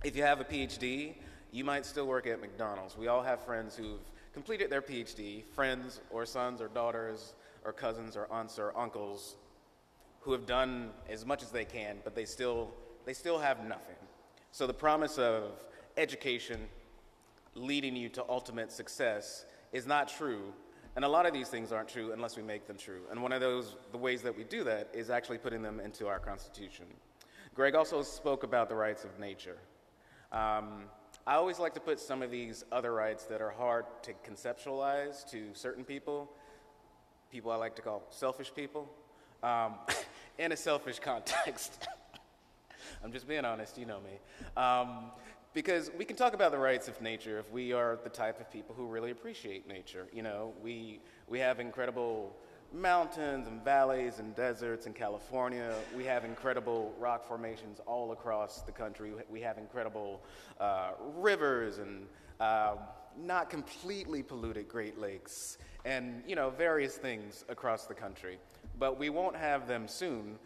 If you have a PhD, you might still work at McDonald's. We all have friends who've completed their PhD, friends or sons or daughters or cousins or aunts or uncles who have done as much as they can, but they still have nothing. So the promise of education leading you to ultimate success is not true, and a lot of these things aren't true unless we make them true. And one of the ways that we do that is actually putting them into our Constitution. Greg also spoke about the rights of nature. I always like to put some of these other rights that are hard to conceptualize to certain people I like to call selfish people, in a selfish context. I'm just being honest, you know me. Because we can talk about the rights of nature if we are the type of people who really appreciate nature. We have incredible mountains and valleys and deserts in California. We have incredible rock formations all across the country. We have incredible rivers and not completely polluted Great Lakes and various things across the country. But we won't have them soon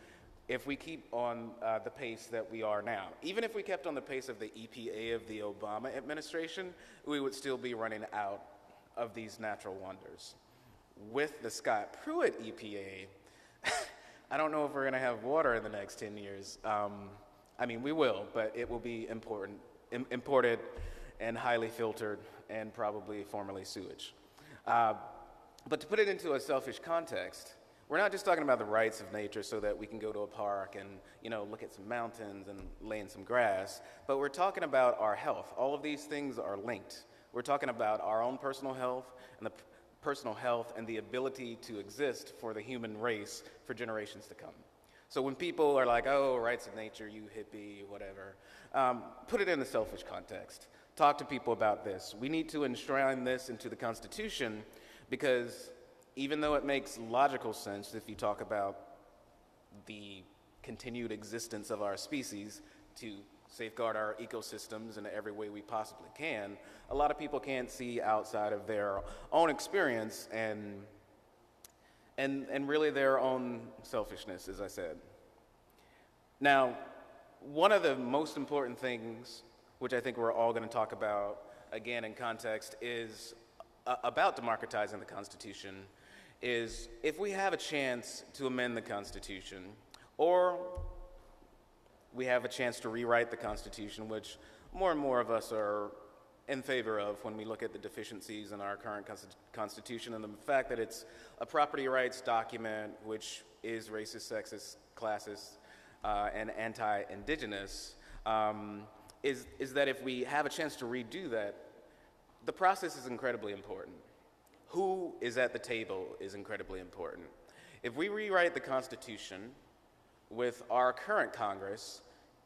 if we keep on the pace that we are now. Even if we kept on the pace of the EPA of the Obama administration, we would still be running out of these natural wonders. With the Scott Pruitt EPA, I don't know if we're going to have water in the next 10 years. We will, but it will be imported and highly filtered and probably formerly sewage. But to put it into a selfish context, we're not just talking about the rights of nature so that we can go to a park and look at some mountains and lay in some grass, but we're talking about our health. All of these things are linked. We're talking about our own personal health and the ability to exist for the human race for generations to come. So when people are like, oh, rights of nature, you hippie, whatever, put it in the selfish context. Talk to people about this. We need to enshrine this into the Constitution because even though it makes logical sense if you talk about the continued existence of our species to safeguard our ecosystems in every way we possibly can, a lot of people can't see outside of their own experience and really their own selfishness, as I said. Now, one of the most important things, which I think we're all going to talk about again in context, is about democratizing the Constitution, is if we have a chance to amend the Constitution, or we have a chance to rewrite the Constitution, which more and more of us are in favor of when we look at the deficiencies in our current Constitution and the fact that it's a property rights document which is racist, sexist, classist, and anti-indigenous, is that if we have a chance to redo that, the process is incredibly important. Who is at the table is incredibly important. If we rewrite the Constitution with our current Congress,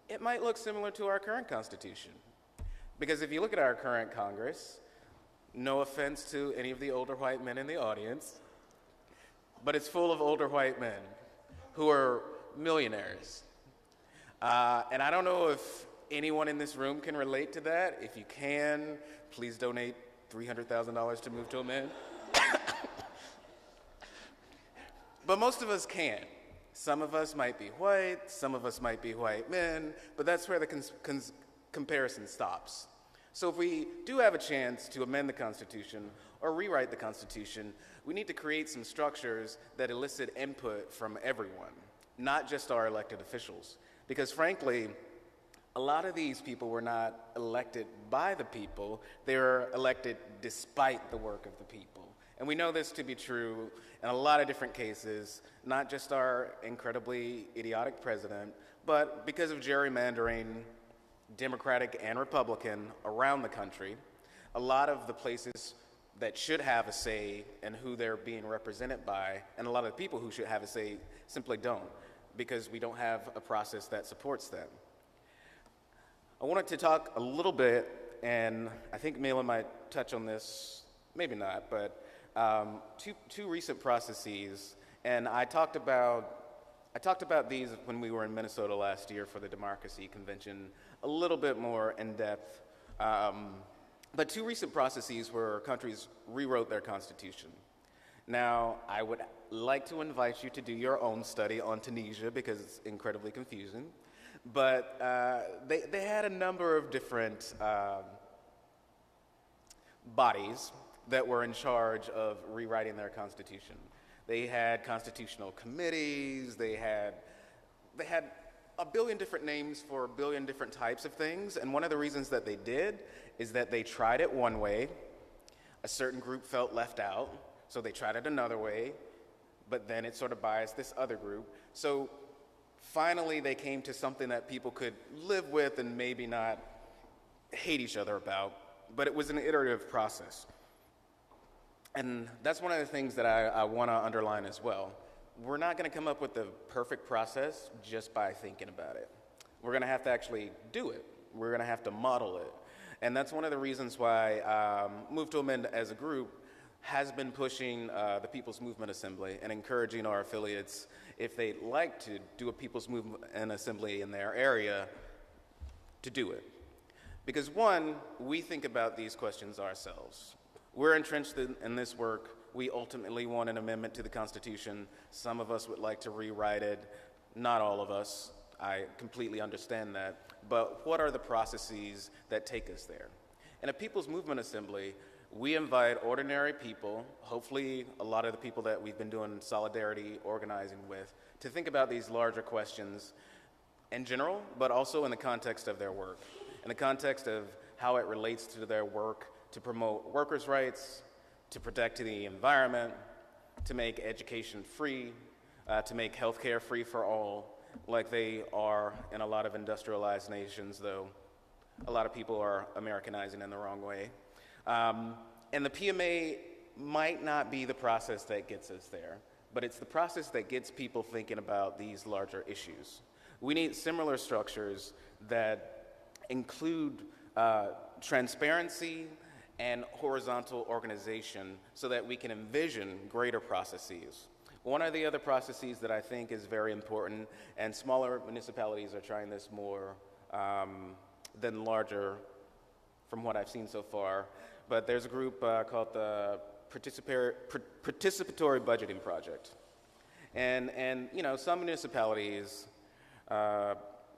it might look similar to our current Constitution. Because if you look at our current Congress, no offense to any of the older white men in the audience, but it's full of older white men who are millionaires. And I don't know if anyone in this room can relate to that. If you can, please donate $300,000 to Move to Amend. But most of us can. Some of us might be white, some of us might be white men, but that's where the comparison stops. So if we do have a chance to amend the Constitution or rewrite the Constitution, we need to create some structures that elicit input from everyone, not just our elected officials. Because frankly, a lot of these people were not elected by the people, they were elected despite the work of the people. And we know this to be true in a lot of different cases, not just our incredibly idiotic president, but because of gerrymandering, Democratic and Republican, around the country, a lot of the places that should have a say in who they're being represented by, and a lot of the people who should have a say simply don't, because we don't have a process that supports them. I wanted to talk a little bit, and I think Mela might touch on this, maybe not, but two recent processes, and I talked about these when we were in Minnesota last year for the Democracy Convention, a little bit more in depth. But two recent processes where countries rewrote their constitution. Now, I would like to invite you to do your own study on Tunisia because it's incredibly confusing. But they had a number of different bodies that were in charge of rewriting their constitution. They had constitutional committees, they had a billion different names for a billion different types of things, and one of the reasons that they did is that they tried it one way, a certain group felt left out, so they tried it another way, but then it sort of biased this other group. So finally they came to something that people could live with and maybe not hate each other about, but it was an iterative process. And that's one of the things that I want to underline as well. We're not going to come up with the perfect process just by thinking about it. We're going to have to actually do it. We're going to have to model it. And that's one of the reasons why Move to Amend as a group has been pushing the People's Movement Assembly and encouraging our affiliates, if they'd like to do a People's Movement Assembly in their area, to do it. Because one, we think about these questions ourselves. We're entrenched in this work. We ultimately want an amendment to the Constitution. Some of us would like to rewrite it. Not all of us. I completely understand that. But what are the processes that take us there? In a People's Movement Assembly, we invite ordinary people, hopefully a lot of the people that we've been doing solidarity organizing with, to think about these larger questions in general, but also in the context of their work, in the context of how it relates to their work to promote workers' rights, to protect the environment, to make education free, to make healthcare free for all, like they are in a lot of industrialized nations, though a lot of people are Americanizing in the wrong way. And the PMA might not be the process that gets us there, but it's the process that gets people thinking about these larger issues. We need similar structures that include transparency and horizontal organization so that we can envision greater processes. One of the other processes that I think is very important, and smaller municipalities are trying this more than larger from what I've seen so far, but there's a group called the Participatory Budgeting Project. And you know, some municipalities,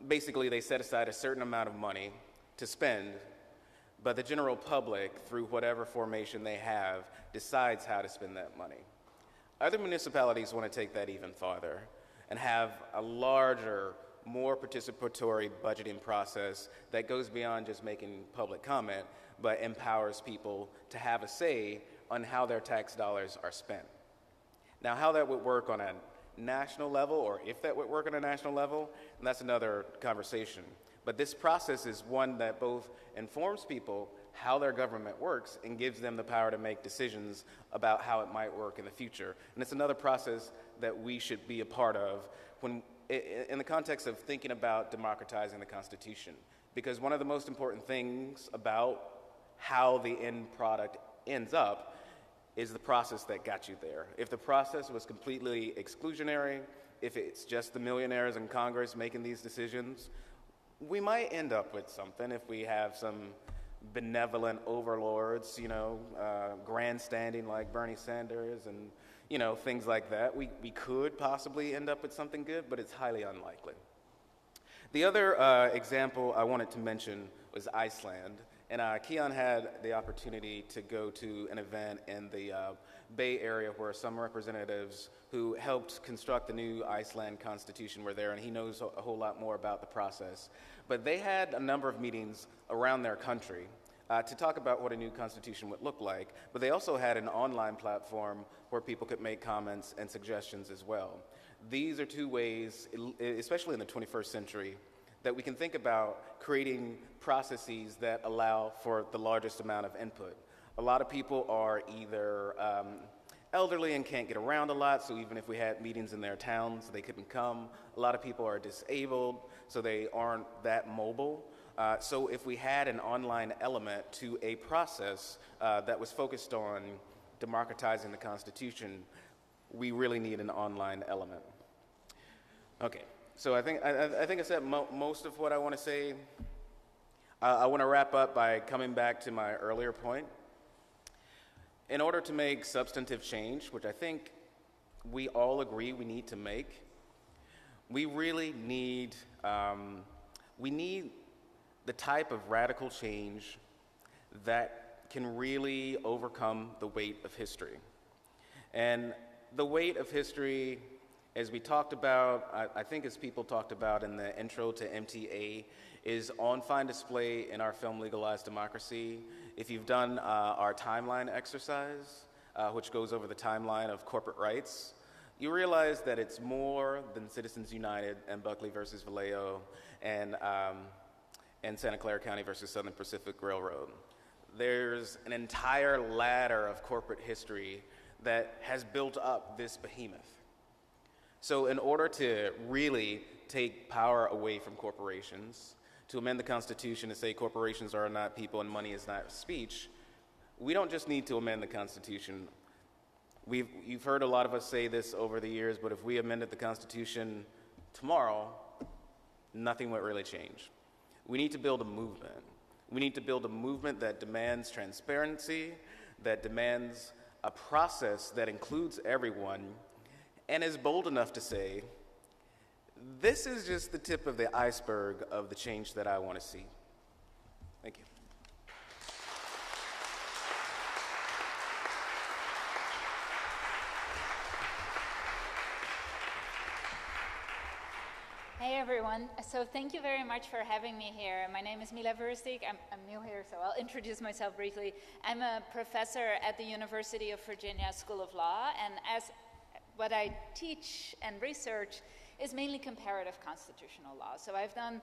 basically they set aside a certain amount of money to spend, but the general public, through whatever formation they have, decides how to spend that money. Other municipalities want to take that even farther and have a larger, more participatory budgeting process that goes beyond just making public comment, but empowers people to have a say on how their tax dollars are spent. Now, how that would work on a national level, or if that would work on a national level, and that's another conversation. But this process is one that both informs people how their government works and gives them the power to make decisions about how it might work in the future. And it's another process that we should be a part of when, in the context of thinking about democratizing the Constitution. Because one of the most important things about how the end product ends up is the process that got you there. If the process was completely exclusionary, if it's just the millionaires in Congress making these decisions, we might end up with something if we have some benevolent overlords, grandstanding like Bernie Sanders and, things like that. We could possibly end up with something good, but it's highly unlikely. The other example I wanted to mention was Iceland. And Keon had the opportunity to go to an event in the Bay Area where some representatives who helped construct the new Iceland Constitution were there, and he knows a whole lot more about the process. But they had a number of meetings around their country to talk about what a new constitution would look like, but they also had an online platform where people could make comments and suggestions as well. These are two ways, especially in the 21st century, that we can think about creating processes that allow for the largest amount of input. A lot of people are either elderly and can't get around a lot, so even if we had meetings in their towns, they couldn't come. A lot of people are disabled, so they aren't that mobile. So if we had an online element to a process that was focused on democratizing the Constitution, we really need an online element. Okay. So I think I said most of what I want to say. I want to wrap up by coming back to my earlier point. In order to make substantive change, which I think we all agree we need to make, we really need the type of radical change that can really overcome the weight of history. And the weight of history, as we talked about, I think as people talked about in the intro to MTA, is on fine display in our film Legalized Democracy. If you've done our timeline exercise, which goes over the timeline of corporate rights, you realize that it's more than Citizens United and Buckley versus Vallejo and Santa Clara County versus Southern Pacific Railroad. There's an entire ladder of corporate history that has built up this behemoth. So in order to really take power away from corporations, to amend the Constitution to say corporations are not people and money is not speech, we don't just need to amend the Constitution. You've heard a lot of us say this over the years, but if we amended the Constitution tomorrow, nothing would really change. We need to build a movement. We need to build a movement that demands transparency, that demands a process that includes everyone, and is bold enough to say, this is just the tip of the iceberg of the change that I want to see. Thank you. Hey everyone, so thank you very much for having me here. My name is Mila Vurstik. I'm new here, so I'll introduce myself briefly. I'm a professor at the University of Virginia School of Law, and as what I teach and research is mainly comparative constitutional law. So I've done,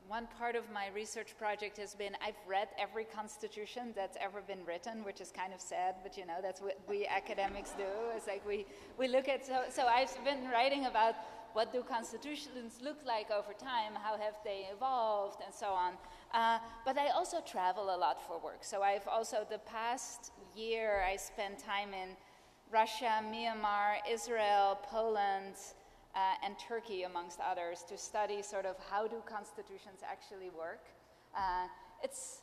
one part of my research project has been, I've read every constitution that's ever been written, which is kind of sad, but that's what we academics do. It's like we look at, so I've been writing about what do constitutions look like over time, how have they evolved, and so on. But I also travel a lot for work. So I've also, the past year, I spent time in Russia, Myanmar, Israel, Poland, and Turkey, amongst others, to study sort of how do constitutions actually work. It's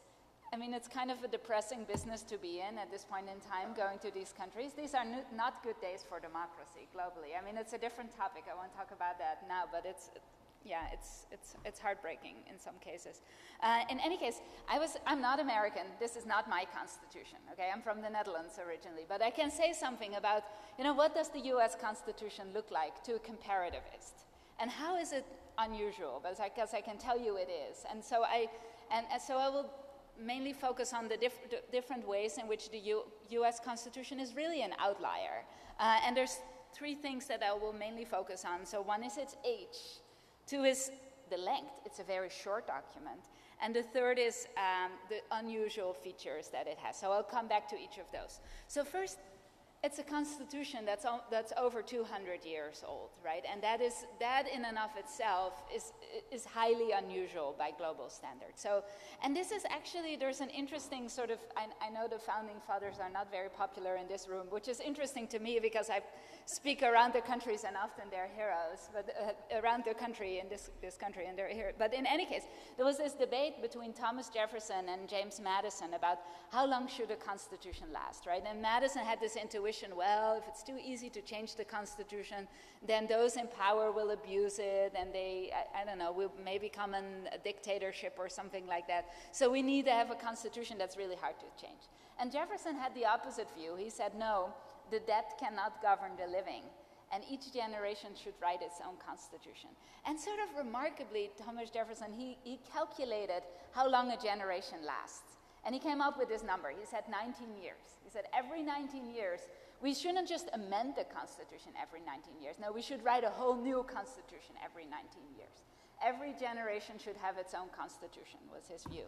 kind of a depressing business to be in at this point in time, going to these countries. These are not good days for democracy globally. It's a different topic. I won't talk about that now, but it's heartbreaking in some cases. In any case, I'm not American. This is not my constitution, okay? I'm from the Netherlands originally, but I can say something about, what does the US Constitution look like to a comparativist? And how is it unusual, but because I can tell you it is. And so I will mainly focus on the different ways in which the U.S. Constitution is really an outlier. And there's three things that I will mainly focus on. So one is its age, two is the length, it's a very short document, and the third is the unusual features that it has. So I'll come back to each of those. So first, it's a constitution that's over 200 years old, right? And that in and of itself is highly unusual by global standards. So, and this is actually, there's an interesting sort of, I know the founding fathers are not very popular in this room, which is interesting to me because I speak around the countries and often they're heroes, but around the country, in this country, and they're heroes. But in any case, there was this debate between Thomas Jefferson and James Madison about how long should a constitution last, right? And Madison had this intuition, well, if it's too easy to change the Constitution, then those in power will abuse it, and they, I don't know, will maybe become a dictatorship or something like that. So we need to have a Constitution that's really hard to change. And Jefferson had the opposite view. He said, no, the dead cannot govern the living, and each generation should write its own Constitution. And sort of remarkably, Thomas Jefferson, he calculated how long a generation lasts. And he came up with this number. He said 19 years. He said every 19 years, we shouldn't just amend the Constitution every 19 years. No, we should write a whole new Constitution every 19 years. Every generation should have its own Constitution, was his view.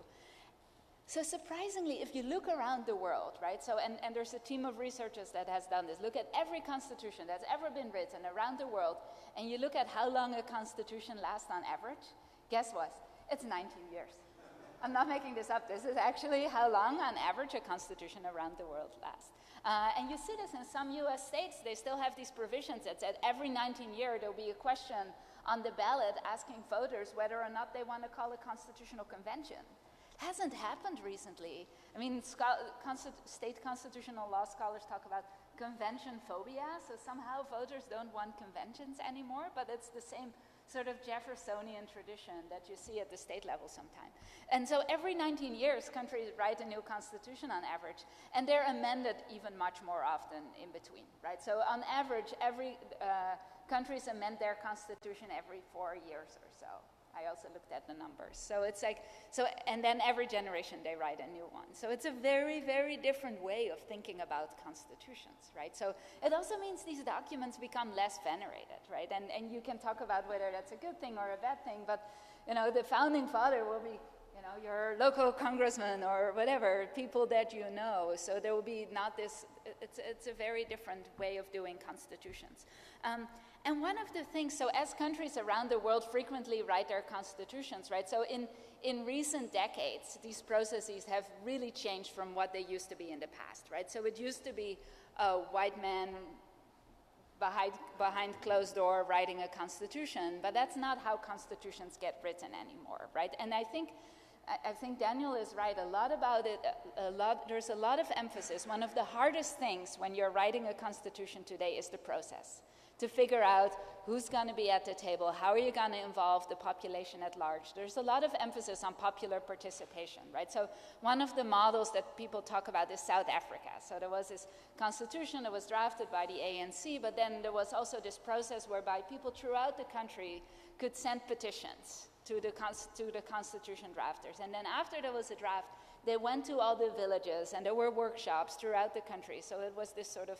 So surprisingly, if you look around the world, right, so, and there's a team of researchers that has done this, look at every constitution that's ever been written around the world, and you look at how long a constitution lasts on average, guess what? It's 19 years. I'm not making this up. This is actually how long, on average, a constitution around the world lasts. And you see this in some US states. They still have these provisions that said every 19 years there'll be a question on the ballot asking voters whether or not they want to call a constitutional convention. It hasn't happened recently. I mean, state constitutional law scholars talk about convention phobia, so somehow voters don't want conventions anymore, but it's the same sort of Jeffersonian tradition that you see at the state level sometimes. And so every 19 years, countries write a new constitution on average, and they're amended even much more often in between, right? So on average, every countries amend their constitution every 4 years or so. I also looked at the numbers. So it's like, and then every generation they write a new one. So it's a very, very different way of thinking about constitutions, right? So it also means these documents become less venerated, right? And you can talk about whether that's a good thing or a bad thing, but, you know, the founding father will be, you know, your local congressman or whatever, people that you know. So there will be not this, it's a very different way of doing constitutions. And one of the things, so as countries around the world frequently write their constitutions, right? So in recent decades, these processes have really changed from what they used to be in the past, right? So it used to be a white man behind closed door writing a constitution, but that's not how constitutions get written anymore, right? And I think Daniel is right a lot about it. There's a lot of emphasis. One of the hardest things when you're writing a constitution today is the process. To figure out who's going to be at the table, how are you going to involve the population at large. There's a lot of emphasis on popular participation, right? So one of the models that people talk about is South Africa. So there was this constitution that was drafted by the ANC, but then there was also this process whereby people throughout the country could send petitions to the constitution drafters. And then after there was a draft, they went to all the villages, and there were workshops throughout the country. So it was this sort of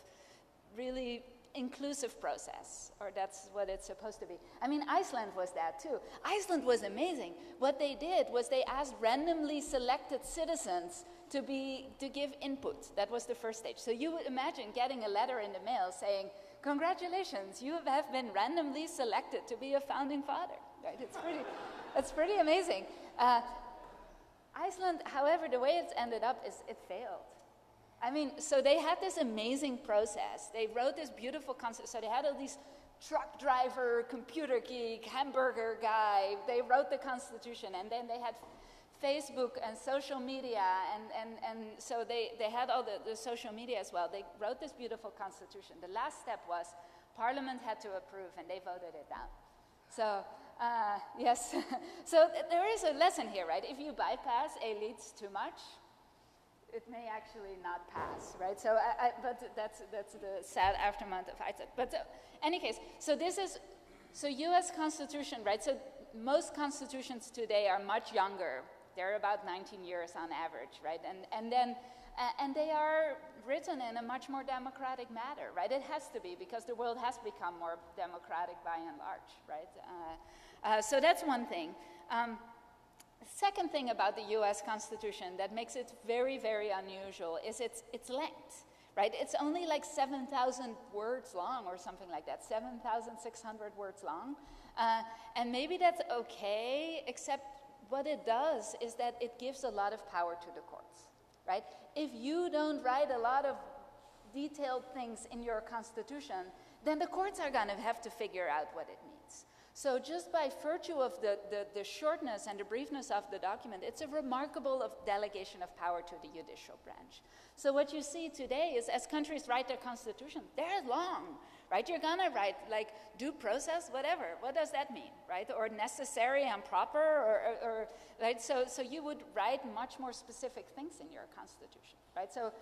really inclusive process, or that's what it's supposed to be. I mean, Iceland was that too. Iceland was amazing. What they did was they asked randomly selected citizens to give input. That was the first stage. So you would imagine getting a letter in the mail saying, "Congratulations, you have been randomly selected to be a founding father." Right? It's pretty amazing. Iceland, however, the way it's ended up is it failed. I mean, so they had this amazing process. They wrote this beautiful concept. So they had all these truck driver, computer geek, hamburger guy. They wrote the Constitution, and then they had Facebook and social media, and so they had all the social media as well. They wrote this beautiful Constitution. The last step was Parliament had to approve, and they voted it down. So, yes. So there is a lesson here, right? If you bypass elites too much, it may actually not pass, right? So, but that's the sad aftermath of Iceland. But any case, so U.S. Constitution, right? So most constitutions today are much younger. They're about 19 years on average, right? And they are written in a much more democratic manner, right? It has to be, because the world has become more democratic by and large, right? So that's one thing. Second thing about the US Constitution that makes it very, very unusual is its length, right? It's only like 7,000 words long or something like that, 7,600 words long. And maybe that's okay, except what it does is that it gives a lot of power to the courts, right? If you don't write a lot of detailed things in your constitution, then the courts are going to have to figure out what it means. So just by virtue of the shortness and the briefness of the document, it's a remarkable delegation of power to the judicial branch. So what you see today is, as countries write their constitution, they're long, right? You're going to write like due process, whatever. What does that mean, right? Or necessary and proper, or right? So you would write much more specific things in your constitution, right? So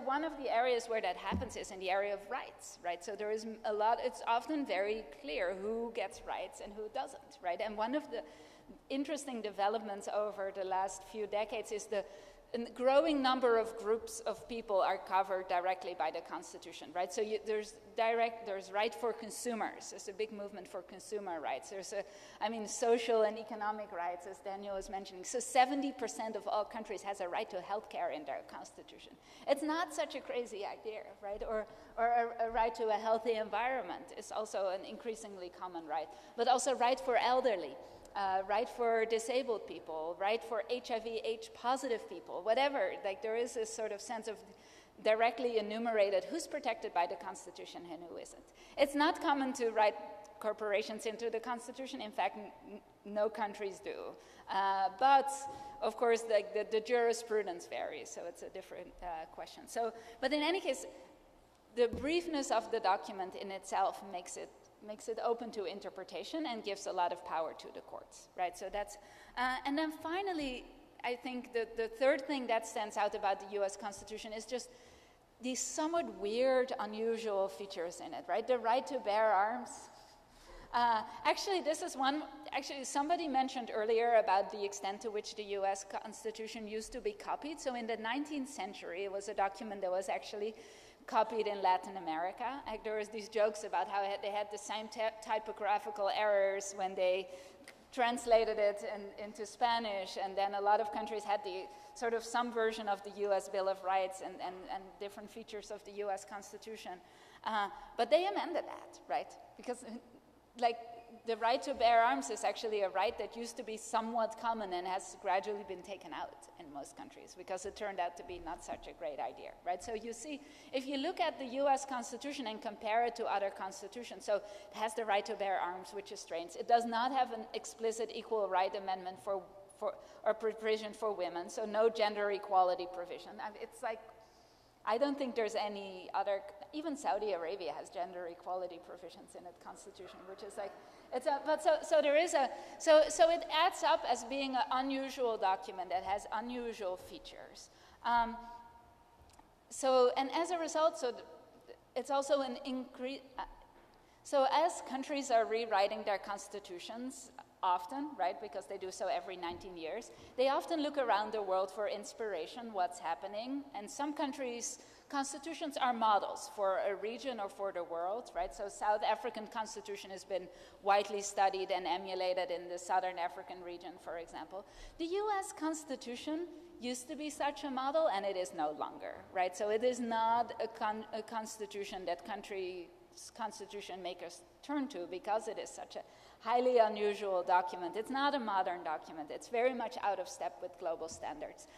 one of the areas where that happens is in the area of rights, right? So there is a lot. It's often very clear who gets rights and who doesn't, right? And one of the interesting developments over the last few decades is a growing number of groups of people are covered directly by the Constitution, right? So there's right for consumers. There's a big movement for consumer rights. There's social and economic rights, as Daniel was mentioning. So 70% of all countries has a right to health care in their Constitution. It's not such a crazy idea, right? Or a right to a healthy environment is also an increasingly common right, but also right for elderly. Right for disabled people, right for HIV/AIDS positive people, whatever. Like there is this sort of sense of directly enumerated who's protected by the Constitution and who isn't. It's not common to write corporations into the Constitution. In fact, no countries do. But of course, the jurisprudence varies, so it's a different question. But in any case, the briefness of the document in itself makes it open to interpretation and gives a lot of power to the courts, right? So that's, and then finally, I think the third thing that stands out about the US Constitution is just these somewhat weird, unusual features in it, right? The right to bear arms. Actually, somebody mentioned earlier about the extent to which the US Constitution used to be copied. So in the 19th century, it was a document that was actually copied in Latin America. There was these jokes about how they had the same typographical errors when they translated it into Spanish, and then a lot of countries had the sort of some version of the US Bill of Rights and different features of the US Constitution. But they amended that, right? Because like the right to bear arms is actually a right that used to be somewhat common and has gradually been taken out in most countries because it turned out to be not such a great idea, right? So you see, if you look at the US Constitution and compare it to other constitutions, so it has the right to bear arms, which is strange. It does not have an explicit equal right amendment or provision for women, so no gender equality provision. It's like, I don't think there's any other, even Saudi Arabia has gender equality provisions in its constitution, which is like, so it adds up as being an unusual document that has unusual features. And as a result, it's also an increase, so as countries are rewriting their constitutions, often, right, because they do so every 19 years, they often look around the world for inspiration, what's happening, and some countries' constitutions are models for a region or for the world, right? So South African constitution has been widely studied and emulated in the Southern African region, for example. The US Constitution used to be such a model, and it is no longer, right? So it is not a constitution that constitution makers turn to because it is such a highly unusual document. It's not a modern document. It's very much out of step with global standards.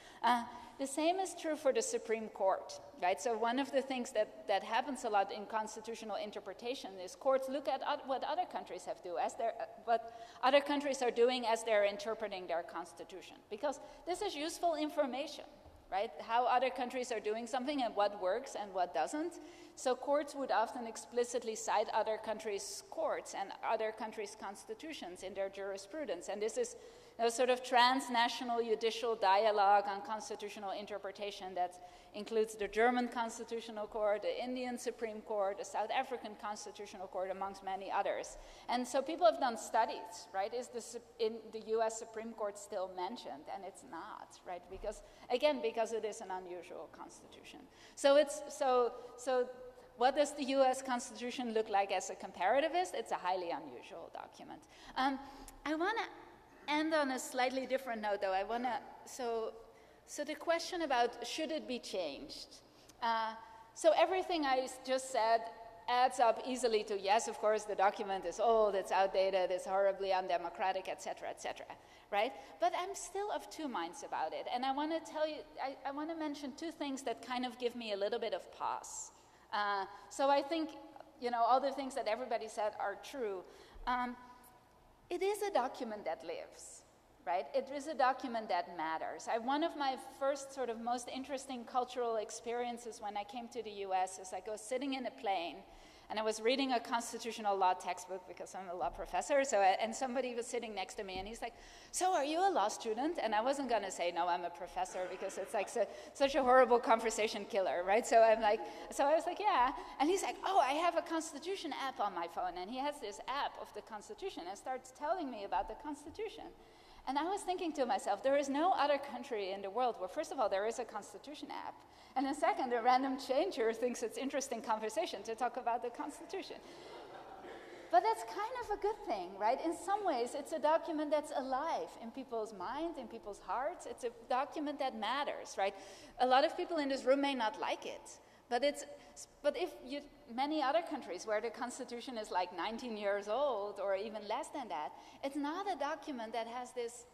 The same is true for the Supreme Court, right? So one of the things that happens a lot in constitutional interpretation is courts look at what other countries have do what other countries are doing as they're interpreting their constitution, because this is useful information, right? How other countries are doing something and what works and what doesn't. So courts would often explicitly cite other countries' courts and other countries' constitutions in their jurisprudence. And this is a sort of transnational judicial dialogue on constitutional interpretation that includes the German Constitutional Court, the Indian Supreme Court, the South African Constitutional Court, amongst many others. And so people have done studies, right? Is the US Supreme Court still mentioned? And it's not, right? Because it is an unusual constitution. So what does the US Constitution look like as a comparativist? It's a highly unusual document. I want to end on a slightly different note, though. So the question about should it be changed? So everything I just said adds up easily to yes, of course, the document is old, it's outdated, it's horribly undemocratic, et cetera, right? But I'm still of two minds about it. And I want to tell you, I want to mention two things that kind of give me a little bit of pause. So I think, all the things that everybody said are true. It is a document that lives, right? It is a document that matters. One of my first sort of most interesting cultural experiences when I came to the US is I was sitting in a plane and I was reading a constitutional law textbook because I'm a law professor, and somebody was sitting next to me and he's like, so are you a law student? And I wasn't gonna say, no, I'm a professor, because it's like such a horrible conversation killer, right? So I was like, yeah. And he's like, oh, I have a Constitution app on my phone. And he has this app of the Constitution and starts telling me about the Constitution. And I was thinking to myself, there is no other country in the world where, first of all, there is a Constitution app, and then second, a random changer thinks it's interesting conversation to talk about the Constitution. But that's kind of a good thing, right? In some ways, it's a document that's alive in people's minds, in people's hearts. It's a document that matters, right? A lot of people in this room may not like it, but many other countries where the Constitution is like 19 years old or even less than that, it's not a document that has this,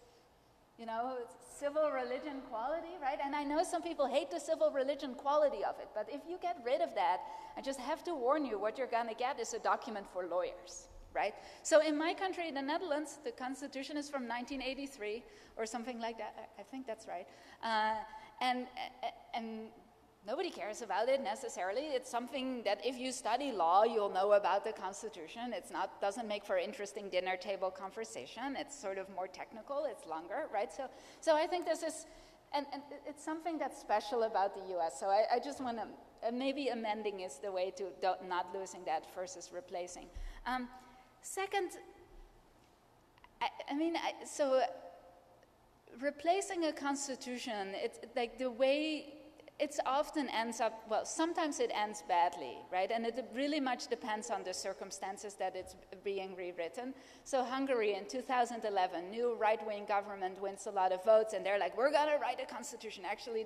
civil religion quality, right? And I know some people hate the civil religion quality of it, but if you get rid of that, I just have to warn you, what you're gonna get is a document for lawyers, right? So in my country, the Netherlands, the Constitution is from 1983 or something like that. I think that's right. And nobody cares about it necessarily. It's something that if you study law, you'll know about the Constitution. Doesn't make for interesting dinner table conversation. It's sort of more technical, it's longer, right? So I think this is, and it's something that's special about the US. So I just want to, maybe amending is the way to not losing that versus replacing. Second, so replacing a Constitution, it's like the way, it often ends up, well, sometimes it ends badly, right? And it really much depends on the circumstances that it's being rewritten. So Hungary in 2011, new right-wing government wins a lot of votes, and they're like, we're gonna write a constitution. Actually,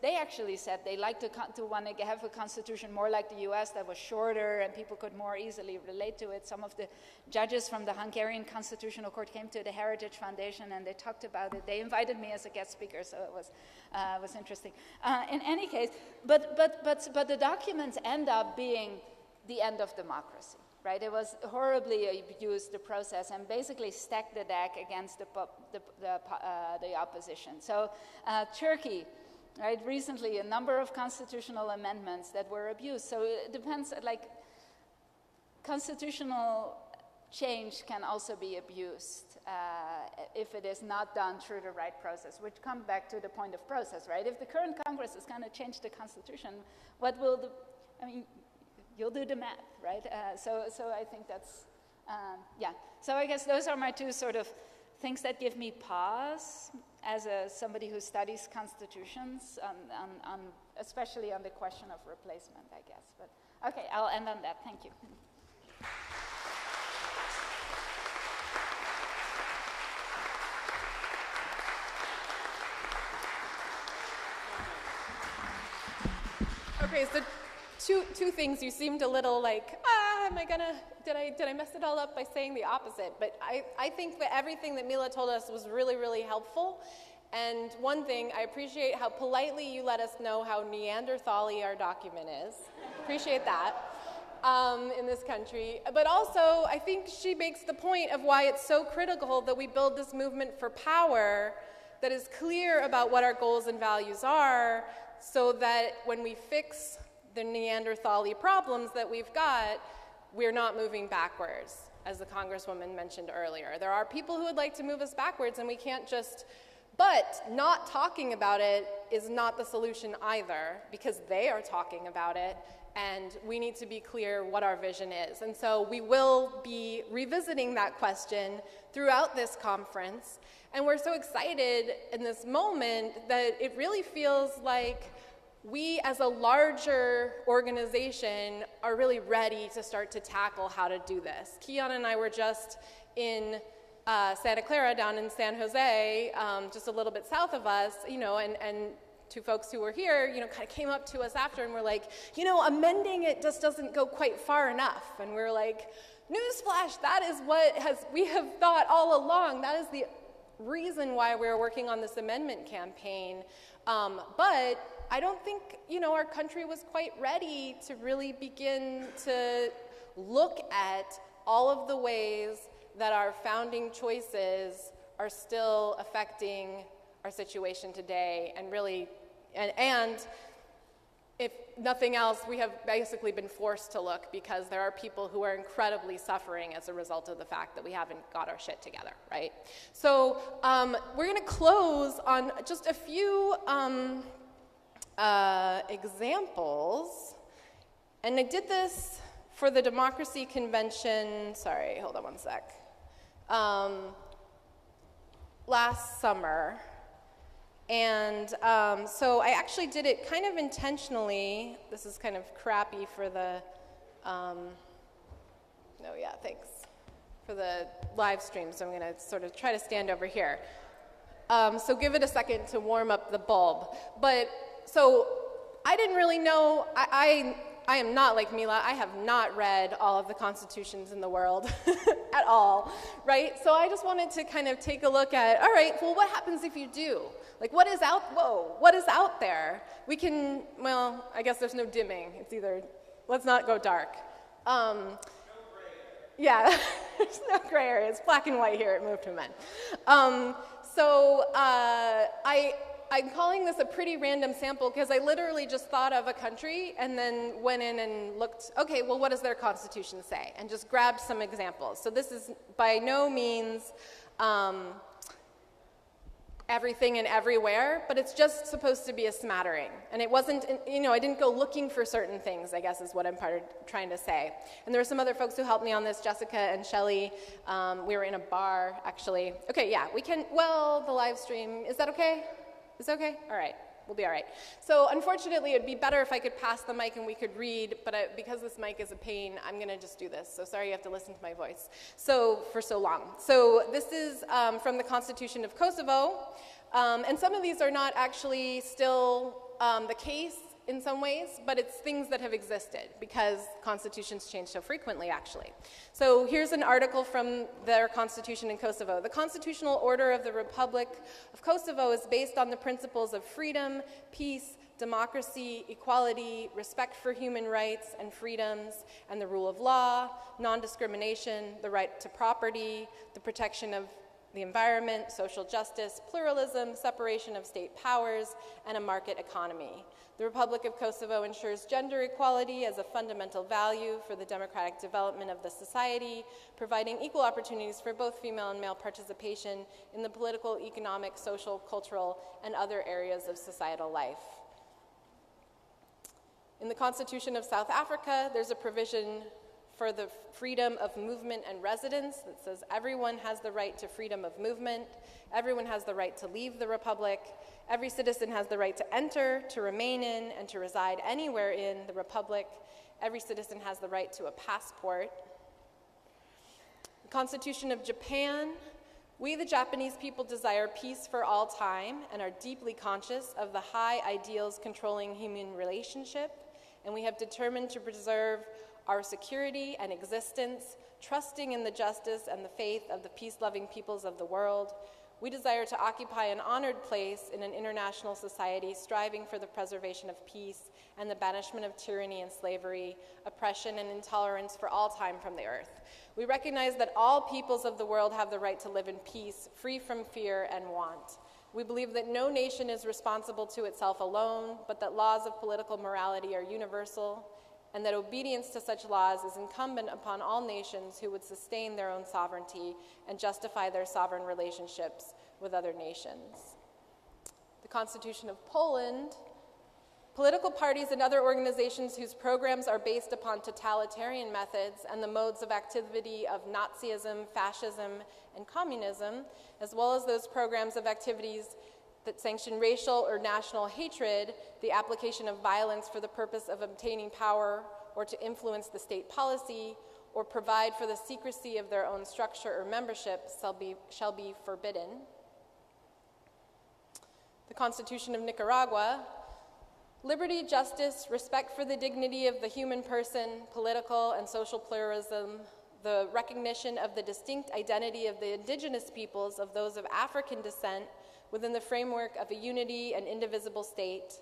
they actually said they like to want to have a constitution more like the US that was shorter and people could more easily relate to it. Some of the judges from the Hungarian Constitutional Court came to the Heritage Foundation and they talked about it. They invited me as a guest speaker, so it was interesting. In any case, but the documents end up being the end of democracy, right? It was horribly abused, the process, and basically stacked the deck against the opposition. So Turkey, right? Recently, a number of constitutional amendments that were abused. So it depends. Like constitutional change can also be abused if it is not done through the right process, which comes back to the point of process, right? If the current Congress is going to change the Constitution, you'll do the math, right? So I think that's, yeah. So I guess those are my two sort of things that give me pause as somebody who studies constitutions, especially on the question of replacement, I guess. But okay, I'll end on that. Thank you. Okay, so two things. You seemed a little like, did I mess it all up by saying the opposite? But I think that everything that Mila told us was really, really helpful. And one thing, I appreciate how politely you let us know how Neanderthal-y our document is. Appreciate that in this country. But also, I think she makes the point of why it's so critical that we build this movement for power that is clear about what our goals and values are, so that when we fix the Neanderthal-y problems that we've got, we're not moving backwards. as the Congresswoman mentioned earlier. There are people who would like to move us backwards, and we can't just, but not talking about it is not the solution either, because they are talking about it, and we need to be clear what our vision is. And so we will be revisiting that question throughout this conference, and we're so excited in this moment that it really feels like we as a larger organization are really ready to start to tackle how to do this. Keon and I were just in Santa Clara, down in San Jose, just a little bit south of us, and two folks who were here, kind of came up to us after and were like, amending it just doesn't go quite far enough. And we're like, newsflash, that is what we have thought all along. That is the reason why we're working on this amendment campaign. But I don't think, our country was quite ready to really begin to look at all of the ways that our founding choices are still affecting our situation today, and really, and if nothing else, we have basically been forced to look because there are people who are incredibly suffering as a result of the fact that we haven't got our shit together, right? So we're going to close on just a few examples, and I did this for the Democracy Convention, sorry, hold on one sec, last summer. And so I actually did it kind of intentionally. This is kind of crappy for the, for the live stream, so I'm going to sort of try to stand over here. So give it a second to warm up the bulb. But, so I didn't really know, I am not like Mila. I have not read all of the constitutions in the world at all, right? So I just wanted to kind of take a look at, all right, well, what happens if you do? Like, what is out there? We can, well, I guess there's no dimming. It's either, let's not go dark. No gray. Yeah, there's no gray area. It's black and white here at Move to Men. I'm calling this a pretty random sample because I literally just thought of a country and then went in and looked, okay, well, what does their constitution say? And just grabbed some examples. So this is by no means everything and everywhere, but it's just supposed to be a smattering. And it wasn't, I didn't go looking for certain things, I guess is what I'm trying to say. And there were some other folks who helped me on this, Jessica and Shelley. We were in a bar, actually. Okay, yeah, we can, well, the live stream, is that okay? Is that okay? All right, we'll be all right. So unfortunately, it would be better if I could pass the mic and we could read, but because this mic is a pain, I'm gonna just do this. So sorry you have to listen to my voice for so long. So this is from the Constitution of Kosovo, and some of these are not actually still the case in some ways, but it's things that have existed because constitutions change so frequently, actually. So here's an article from their constitution in Kosovo. The constitutional order of the Republic of Kosovo is based on the principles of freedom, peace, democracy, equality, respect for human rights and freedoms, and the rule of law, non-discrimination, the right to property, the protection of the environment, social justice, pluralism, separation of state powers, and a market economy. The Republic of Kosovo ensures gender equality as a fundamental value for the democratic development of the society, providing equal opportunities for both female and male participation in the political, economic, social, cultural, and other areas of societal life. In the Constitution of South Africa, there's a provision for the freedom of movement and residence that says everyone has the right to freedom of movement, everyone has the right to leave the Republic, every citizen has the right to enter, to remain in, and to reside anywhere in the Republic, every citizen has the right to a passport. The Constitution of Japan, we the Japanese people desire peace for all time and are deeply conscious of the high ideals controlling human relationship, and we have determined to preserve our security and existence, trusting in the justice and the faith of the peace-loving peoples of the world. We desire to occupy an honored place in an international society striving for the preservation of peace and the banishment of tyranny and slavery, oppression and intolerance for all time from the earth. We recognize that all peoples of the world have the right to live in peace, free from fear and want. We believe that no nation is responsible to itself alone, but that laws of political morality are universal, and that obedience to such laws is incumbent upon all nations who would sustain their own sovereignty and justify their sovereign relationships with other nations. The Constitution of Poland. Political parties and other organizations whose programs are based upon totalitarian methods and the modes of activity of Nazism, fascism, and communism, as well as those programs of activities that sanction racial or national hatred, the application of violence for the purpose of obtaining power or to influence the state policy, or provide for the secrecy of their own structure or membership shall be forbidden. The Constitution of Nicaragua. Liberty, justice, respect for the dignity of the human person, political and social pluralism, the recognition of the distinct identity of the indigenous peoples of those of African descent within the framework of a unity and indivisible state,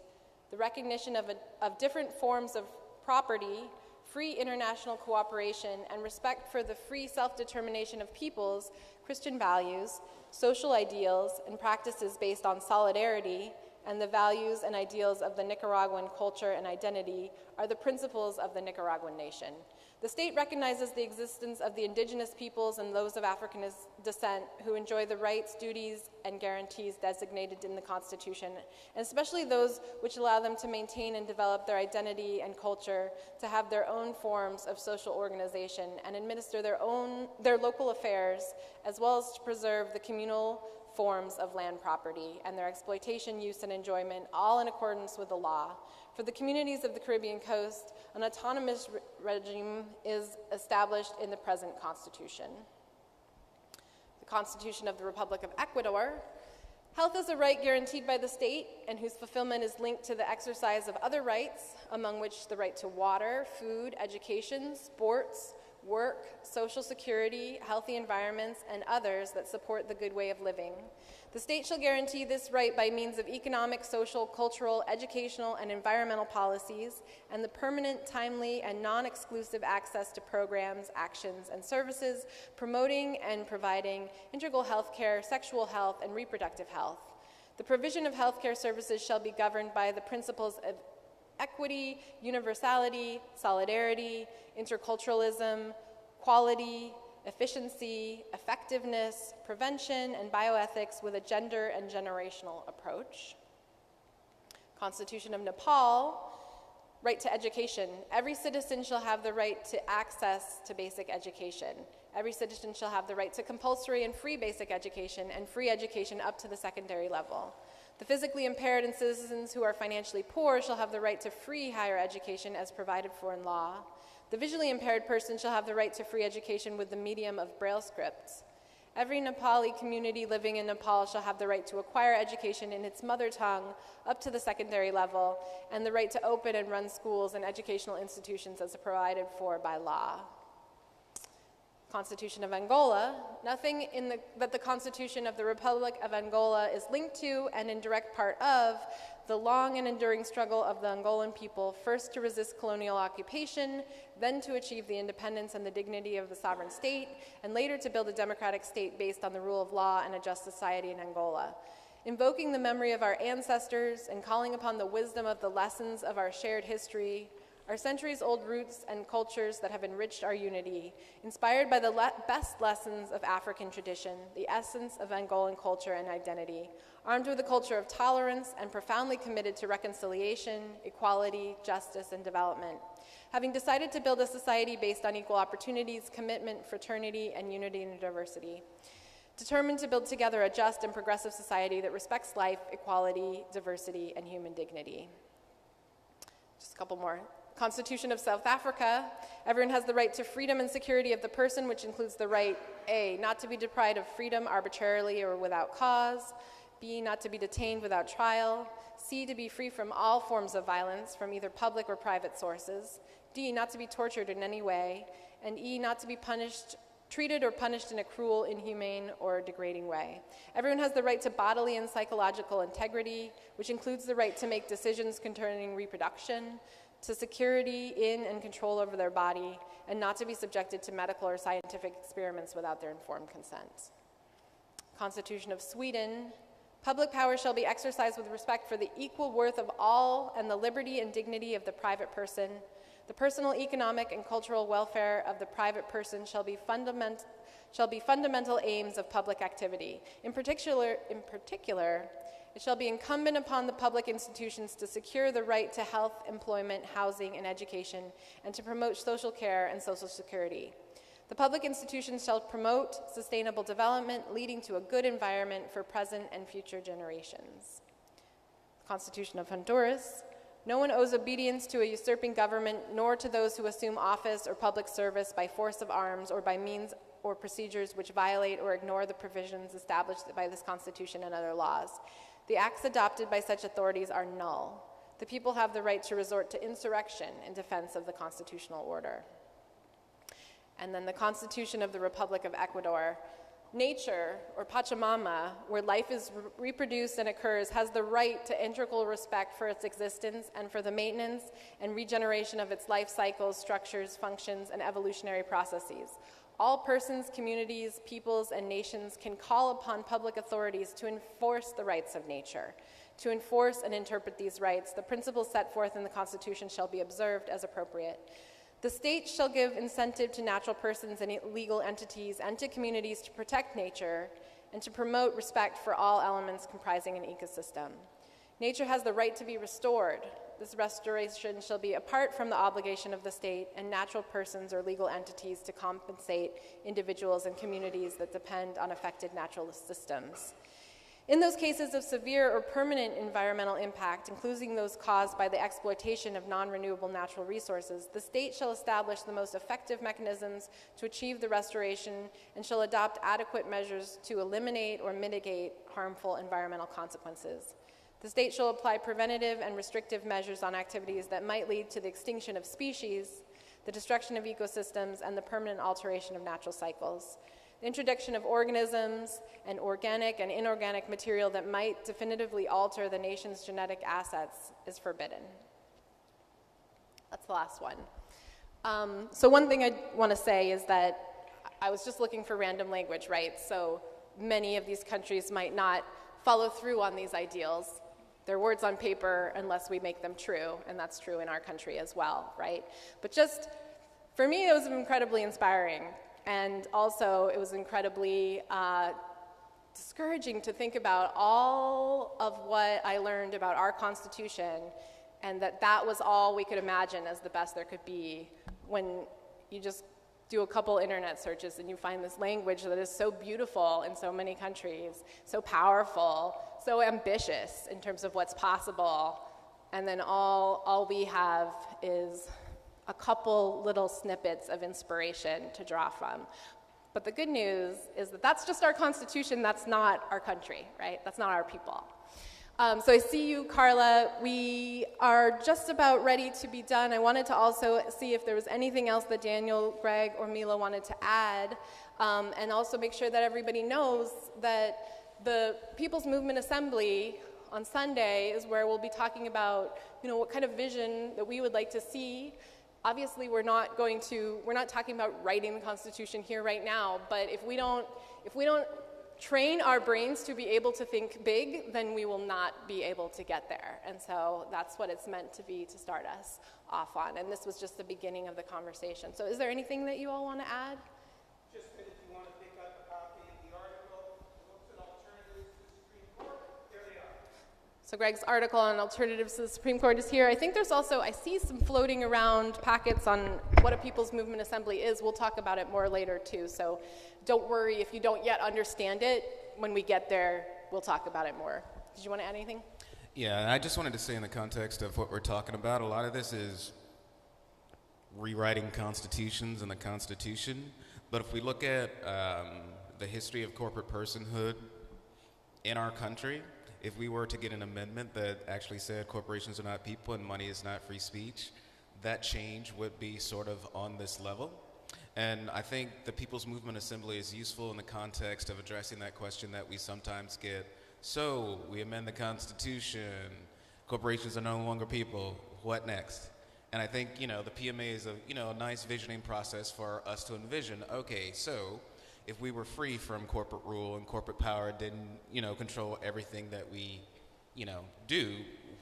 the recognition of different forms of property, free international cooperation, and respect for the free self-determination of peoples, Christian values, social ideals, and practices based on solidarity, and the values and ideals of the Nicaraguan culture and identity are the principles of the Nicaraguan nation. The state recognizes the existence of the indigenous peoples and those of African descent who enjoy the rights, duties, and guarantees designated in the Constitution, and especially those which allow them to maintain and develop their identity and culture, to have their own forms of social organization and administer their local affairs, as well as to preserve the communal forms of land property and their exploitation, use, and enjoyment, all in accordance with the law. For the communities of the Caribbean coast, an autonomous regime is established in the present Constitution. The Constitution of the Republic of Ecuador. Health is a right guaranteed by the state and whose fulfillment is linked to the exercise of other rights, among which the right to water, food, education, sports, work, social security, healthy environments, and others that support the good way of living. The state shall guarantee this right by means of economic, social, cultural, educational, and environmental policies, and the permanent, timely, and non-exclusive access to programs, actions, and services promoting and providing integral health care, sexual health, and reproductive health. The provision of health care services shall be governed by the principles of equity, universality, solidarity, interculturalism, quality, efficiency, effectiveness, prevention, and bioethics with a gender and generational approach. Constitution of Nepal. Right to education. Every citizen shall have the right to access to basic education. Every citizen shall have the right to compulsory and free basic education and free education up to the secondary level. The physically impaired and citizens who are financially poor shall have the right to free higher education as provided for in law. The visually impaired person shall have the right to free education with the medium of Braille scripts. Every Nepali community living in Nepal shall have the right to acquire education in its mother tongue up to the secondary level, and the right to open and run schools and educational institutions as provided for by law. Constitution of Angola. Nothing that the Constitution of the Republic of Angola is linked to and in direct part of the long and enduring struggle of the Angolan people, first to resist colonial occupation, then to achieve the independence and the dignity of the sovereign state, and later to build a democratic state based on the rule of law and a just society in Angola. Invoking the memory of our ancestors and calling upon the wisdom of the lessons of our shared history, our centuries-old roots and cultures that have enriched our unity, inspired by the best lessons of African tradition, the essence of Angolan culture and identity, armed with a culture of tolerance and profoundly committed to reconciliation, equality, justice, and development. Having decided to build a society based on equal opportunities, commitment, fraternity, and unity in diversity. Determined to build together a just and progressive society that respects life, equality, diversity, and human dignity. Just a couple more. Constitution of South Africa. Everyone has the right to freedom and security of the person, which includes the right, A, not to be deprived of freedom arbitrarily or without cause, B, not to be detained without trial, C, to be free from all forms of violence from either public or private sources, D, not to be tortured in any way, and E, not to be treated or punished in a cruel, inhumane, or degrading way. Everyone has the right to bodily and psychological integrity, which includes the right to make decisions concerning reproduction, to security in and control over their body, and not to be subjected to medical or scientific experiments without their informed consent. Constitution of Sweden. Public power shall be exercised with respect for the equal worth of all and the liberty and dignity of the private person. The personal, economic, and cultural welfare of the private person shall be fundamental aims of public activity. In particular, it shall be incumbent upon the public institutions to secure the right to health, employment, housing, and education, and to promote social care and social security. The public institutions shall promote sustainable development, leading to a good environment for present and future generations. Constitution of Honduras. No one owes obedience to a usurping government, nor to those who assume office or public service by force of arms or by means or procedures which violate or ignore the provisions established by this Constitution and other laws. The acts adopted by such authorities are null. The people have the right to resort to insurrection in defense of the constitutional order. And then the Constitution of the Republic of Ecuador. Nature, or Pachamama, where life is reproduced and occurs, has the right to integral respect for its existence and for the maintenance and regeneration of its life cycles, structures, functions, and evolutionary processes. All persons, communities, peoples, and nations can call upon public authorities to enforce the rights of nature. To enforce and interpret these rights, the principles set forth in the Constitution shall be observed as appropriate. The state shall give incentive to natural persons and legal entities and to communities to protect nature and to promote respect for all elements comprising an ecosystem. Nature has the right to be restored. This restoration shall be apart from the obligation of the state and natural persons or legal entities to compensate individuals and communities that depend on affected natural systems. In those cases of severe or permanent environmental impact, including those caused by the exploitation of non-renewable natural resources, the state shall establish the most effective mechanisms to achieve the restoration and shall adopt adequate measures to eliminate or mitigate harmful environmental consequences. The state shall apply preventative and restrictive measures on activities that might lead to the extinction of species, the destruction of ecosystems, and the permanent alteration of natural cycles. The introduction of organisms and organic and inorganic material that might definitively alter the nation's genetic assets is forbidden. That's the last one. So one thing I want to say is that I was just looking for random language, right? So many of these countries might not follow through on these ideals. They're words on paper unless we make them true, and that's true in our country as well, right? But just, for me, it was incredibly inspiring. And also, it was incredibly discouraging to think about all of what I learned about our Constitution, and that was all we could imagine as the best there could be when you just do a couple internet searches and you find this language that is so beautiful in so many countries, so powerful, so ambitious in terms of what's possible, and then all we have is a couple little snippets of inspiration to draw from. But the good news is that that's just our Constitution, that's not our country, right? That's not our people. So I see you, Carla. We are just about ready to be done. I wanted to also see if there was anything else that Daniel, Greg, or Mila wanted to add, and also make sure that everybody knows that the People's Movement Assembly on Sunday is where we'll be talking about, what kind of vision that we would like to see. Obviously, we're not talking about writing the Constitution here right now, but if we don't train our brains to be able to think big, then we will not be able to get there. And so that's what it's meant to be, to start us off on. And this was just the beginning of the conversation. So is there anything that you all want to add? Just that if you want to pick up a copy of the article, Books and Alternatives to the Supreme Court, there they are. So Greg's article on alternatives to the Supreme Court is here. I think there's also, I see some floating around packets on what a People's Movement Assembly is. We'll talk about it more later too, so don't worry if you don't yet understand it. When we get there, we'll talk about it more. Did you want to add anything? Yeah, I just wanted to say in the context of what we're talking about, a lot of this is rewriting constitutions and the Constitution. But if we look at the history of corporate personhood in our country, if we were to get an amendment that actually said corporations are not people and money is not free speech, that change would be sort of on this level. And I think the People's Movement Assembly is useful in the context of addressing that question that we sometimes get. So we amend the Constitution, corporations are no longer people, what next? And I think, the PMA is a nice visioning process for us to envision, okay, so if we were free from corporate rule and corporate power didn't, control everything that we, do,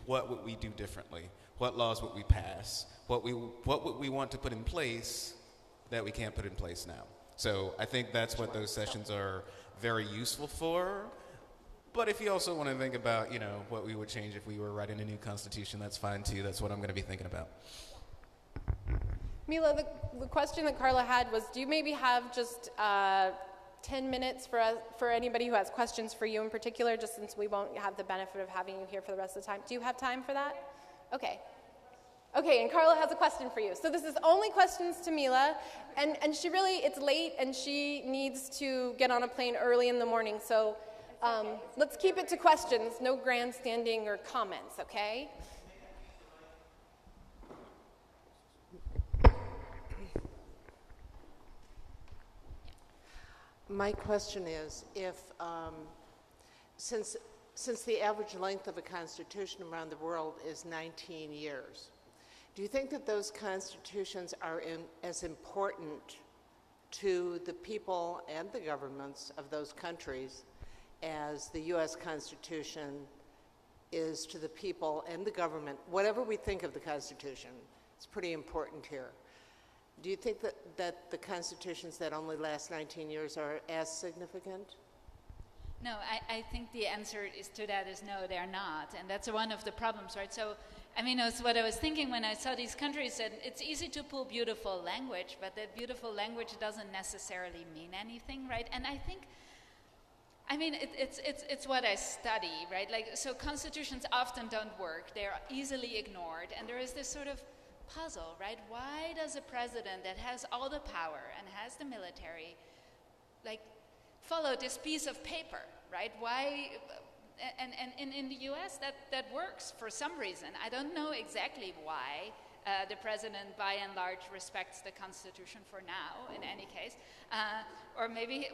what would we do differently? What laws would we pass? What would we want to put in place that we can't put in place now? So I think that's what those sessions are very useful for. But if you also want to think about, what we would change if we were writing a new constitution, that's fine too. That's what I'm going to be thinking about. Mila, the question that Carla had was, do you maybe have just 10 minutes for anybody who has questions for you in particular, just since we won't have the benefit of having you here for the rest of the time? Do you have time for that? Okay. Okay, and Carla has a question for you. So this is only questions to Mila, and it's late, and she needs to get on a plane early in the morning, so let's keep it to questions, no grandstanding or comments, okay? My question is, if since the average length of a constitution around the world is 19 years, do you think that those constitutions are as important to the people and the governments of those countries as the U.S. Constitution is to the people and the government? Whatever we think of the Constitution, it's pretty important here. Do you think that the constitutions that only last 19 years are as significant? No, I think the answer to that is no, they're not. And that's one of the problems, right? So, it's what I was thinking when I saw these countries, that it's easy to pull beautiful language, but that beautiful language doesn't necessarily mean anything, right? And I think, it's what I study, right? So constitutions often don't work. They're easily ignored. And there is this sort of puzzle, right? Why does a president that has all the power and has the military, follow this piece of paper, right? Why? And in the U.S. that works for some reason. I don't know exactly why the president, by and large, respects the Constitution for now. In any case, or maybe,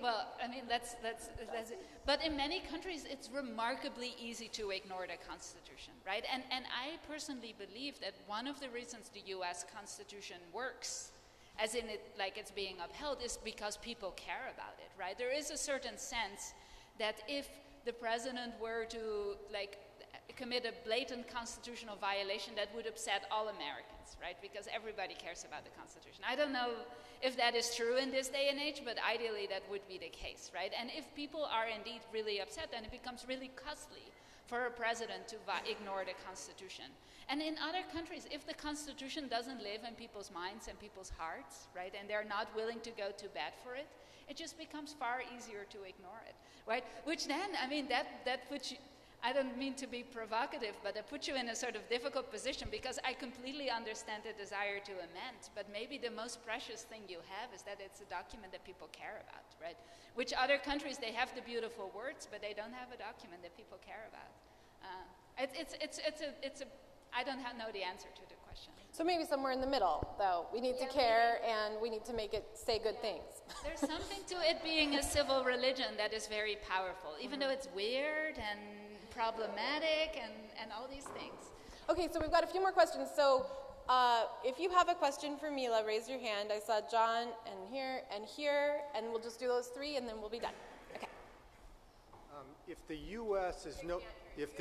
that's it. But in many countries, it's remarkably easy to ignore the Constitution, right? And I personally believe that one of the reasons the U.S. Constitution works, as in it's being upheld, is because people care about it, right? There is a certain sense that if the president were to commit a blatant constitutional violation, that would upset all Americans, right? Because everybody cares about the Constitution. I don't know if that is true in this day and age, but ideally that would be the case, right? And if people are indeed really upset, then it becomes really costly for a president to ignore the Constitution. And in other countries, if the Constitution doesn't live in people's minds and people's hearts, right, and they're not willing to go to bat for it, it just becomes far easier to ignore it, right? Which then, that puts you, I don't mean to be provocative, but it puts you in a sort of difficult position, because I completely understand the desire to amend, but maybe the most precious thing you have is that it's a document that people care about, right? Which other countries, they have the beautiful words, but they don't have a document that people care about. I don't know the answer to the question. So maybe somewhere in the middle, though. We need to care, and we need to make it say good things. There's something to it being a civil religion that is very powerful, even though it's weird and problematic and all these things. Okay, so we've got a few more questions. So if you have a question for Mila, raise your hand. I saw John and here, and we'll just do those three, and then we'll be done. Okay. If the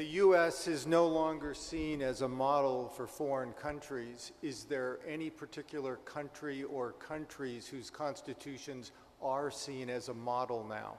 U.S. is no longer seen as a model for foreign countries, is there any particular country or countries whose constitutions are seen as a model now?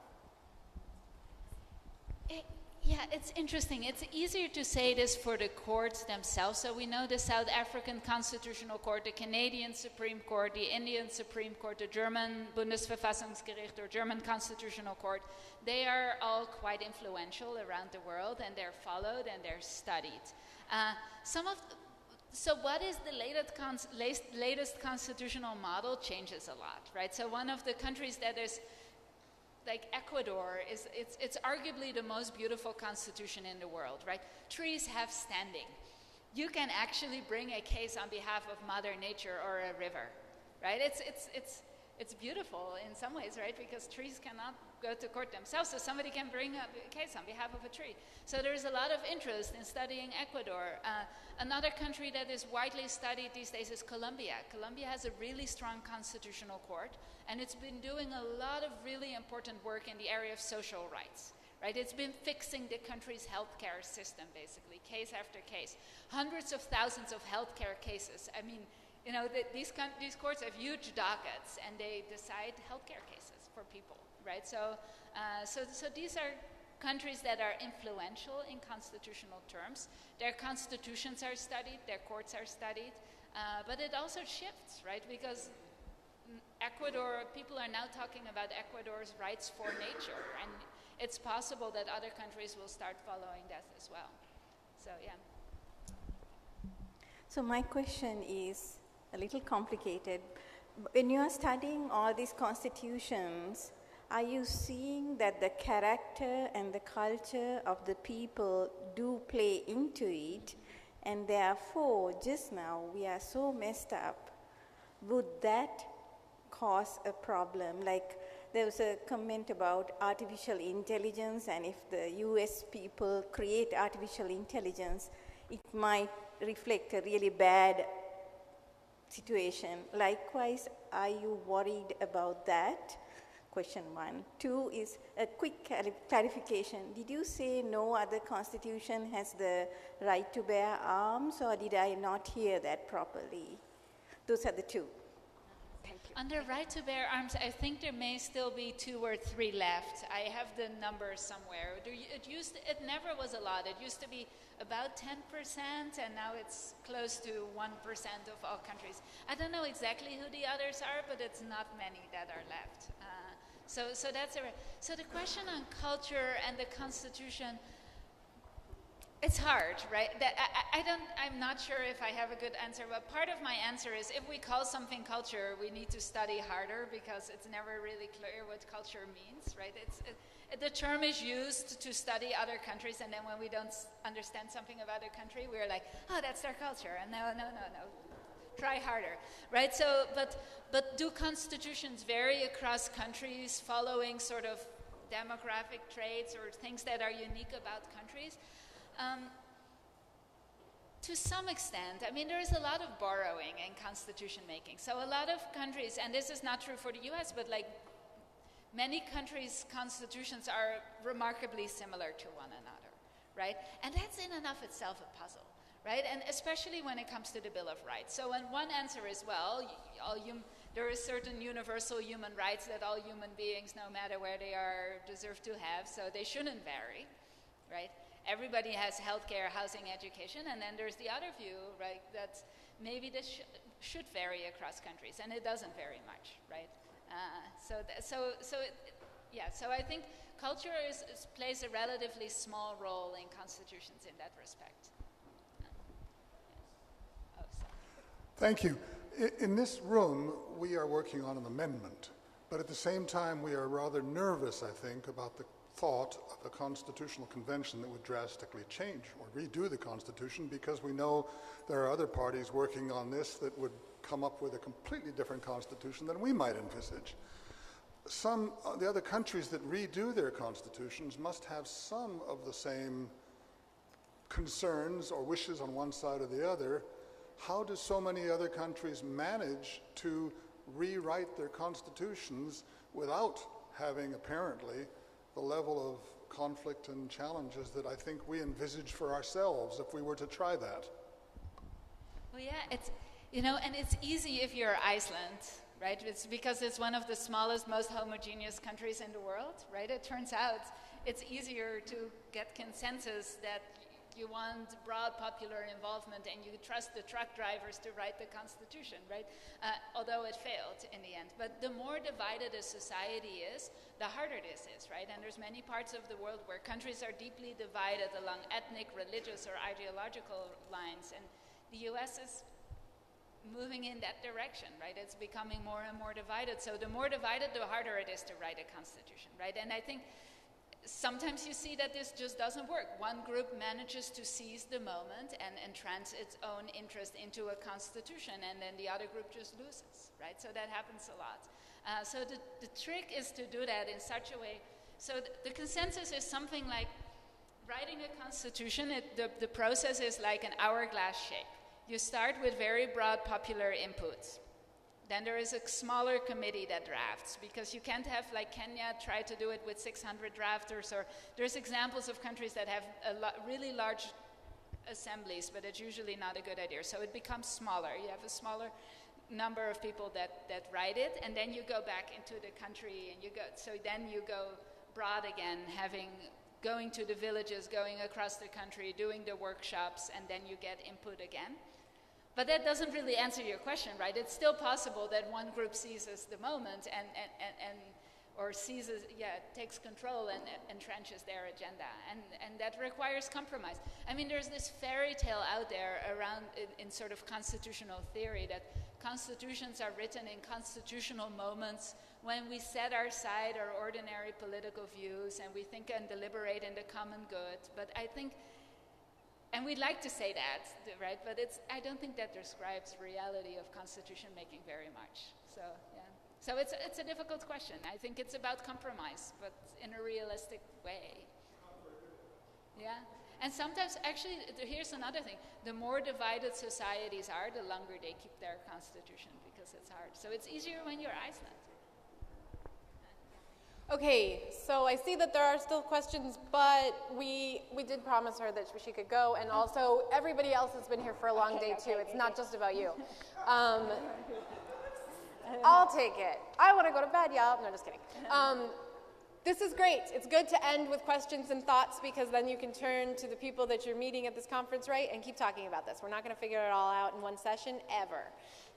Yeah, it's interesting. It's easier to say this for the courts themselves. So we know the South African Constitutional Court, the Canadian Supreme Court, the Indian Supreme Court, the German Bundesverfassungsgericht, or German Constitutional Court. They are all quite influential around the world, and they're followed and they're studied. So what is the latest constitutional model changes a lot, right? So one of the countries that is, like Ecuador, it's arguably the most beautiful constitution in the world, right? Trees have standing. You can actually bring a case on behalf of Mother Nature or a river, right? It's beautiful in some ways, right? Because trees cannot go to court themselves, so somebody can bring a case on behalf of a tree. So there's a lot of interest in studying Ecuador. Another country that is widely studied these days is Colombia. Colombia has a really strong constitutional court, and it's been doing a lot of really important work in the area of social rights, right? It's been fixing the country's healthcare system, basically, case after case. Hundreds of thousands of healthcare cases. I mean, you know, these courts have huge dockets, and they decide healthcare cases for people, right? So these are countries that are influential in constitutional terms. Their constitutions are studied, their courts are studied, but it also shifts, right? Because Ecuador, people are now talking about Ecuador's rights for nature, and it's possible that other countries will start following that as well. So, yeah. So my question is a little complicated. When you are studying all these constitutions, are you seeing that the character and the culture of the people do play into it, and therefore, just now, we are so messed up? Would that cause a problem? Like, there was a comment about artificial intelligence, and if the US people create artificial intelligence, it might reflect a really bad situation. Likewise, are you worried about that? Question one. Two is a quick clarification. Did you say no other constitution has the right to bear arms, or did I not hear that properly? Those are the two. Thank you. Under right to bear arms, I think there may still be 2 or 3 left. I have the numbers somewhere. It never was a lot. It used to be about 10%, and now it's close to 1% of all countries. I don't know exactly who the others are, but it's not many that are left. So that's so the question on culture and the Constitution, it's hard, right? I'm not sure if I have a good answer, but part of my answer is if we call something culture, we need to study harder, because it's never really clear what culture means, right? The term is used to study other countries, and then when we don't understand something about a country, we're like, oh, that's their culture, and no. Try harder, right? So, but do constitutions vary across countries following sort of demographic traits or things that are unique about countries? To some extent. I mean, there is a lot of borrowing in constitution making. So a lot of countries, and this is not true for the US, but like many countries' constitutions are remarkably similar to one another, right? And that's in and of itself a puzzle. Right? And especially when it comes to the Bill of Rights. So when one answer is, well, there are certain universal human rights that all human beings, no matter where they are, deserve to have, so they shouldn't vary, right? Everybody has healthcare, housing, education, and then there's the other view, right, that maybe this should vary across countries, and it doesn't very much, right? So I think culture plays a relatively small role in constitutions in that respect. Thank you. In this room, we are working on an amendment, but at the same time, we are rather nervous, I think, about the thought of a constitutional convention that would drastically change or redo the Constitution, because we know there are other parties working on this that would come up with a completely different constitution than we might envisage. Some of the other countries that redo their constitutions must have some of the same concerns or wishes on one side or the other. How do so many other countries manage to rewrite their constitutions without having, apparently, the level of conflict and challenges that I think we envisage for ourselves if we were to try that? Well, yeah, and it's easy if you're Iceland, right? It's because it's one of the smallest, most homogeneous countries in the world, right? It turns out it's easier to get consensus that you want broad popular involvement, and you trust the truck drivers to write the Constitution, right? Although it failed in the end. But the more divided a society is, the harder this is, right? And there's many parts of the world where countries are deeply divided along ethnic, religious, or ideological lines, and the US is moving in that direction, right? It's becoming more and more divided. So the more divided, the harder it is to write a constitution, right? And I think sometimes you see that this just doesn't work. One group manages to seize the moment and entrance its own interest into a constitution, and then the other group just loses, right? So that happens a lot. So the trick is to do that in such a way. So the consensus is something like writing a constitution. The process is like an hourglass shape. You start with very broad popular inputs. Then there is a smaller committee that drafts, because you can't have, like Kenya, try to do it with 600 drafters, or there's examples of countries that have really large assemblies, but it's usually not a good idea. So it becomes smaller. You have a smaller number of people that write it, and then you go back into the country, and then you go broad again, going to the villages, going across the country, doing the workshops, and then you get input again. But that doesn't really answer your question, right? It's still possible that one group seizes the moment or takes control and entrenches their agenda. And that requires compromise. I mean, there's this fairy tale out there around in sort of constitutional theory that constitutions are written in constitutional moments when we set aside our ordinary political views and we think and deliberate in the common good. But I think, and we'd like to say that, right? But I don't think that describes reality of constitution making very much. So, yeah. So it's a difficult question. I think it's about compromise, but in a realistic way. Yeah. And sometimes, actually, here's another thing. The more divided societies are, the longer they keep their constitution, because it's hard. So it's easier when you're Iceland. Okay, so I see that there are still questions, but we did promise her that she could go, and also everybody else has been here for a long day too. It's not just about you. I'll take it. I want to go to bed, y'all. No, just kidding. This is great. It's good to end with questions and thoughts, because then you can turn to the people that you're meeting at this conference, right, and keep talking about this. We're not going to figure it all out in one session, ever.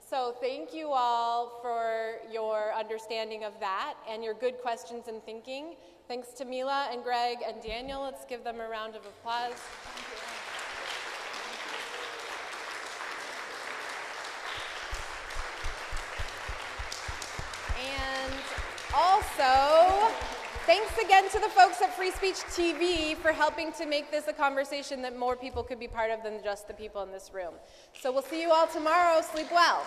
So thank you all for your understanding of that and your good questions and thinking. Thanks to Mila and Greg and Daniel. Let's give them a round of applause. And also, thanks again to the folks at Free Speech TV for helping to make this a conversation that more people could be part of than just the people in this room. So we'll see you all tomorrow. Sleep well.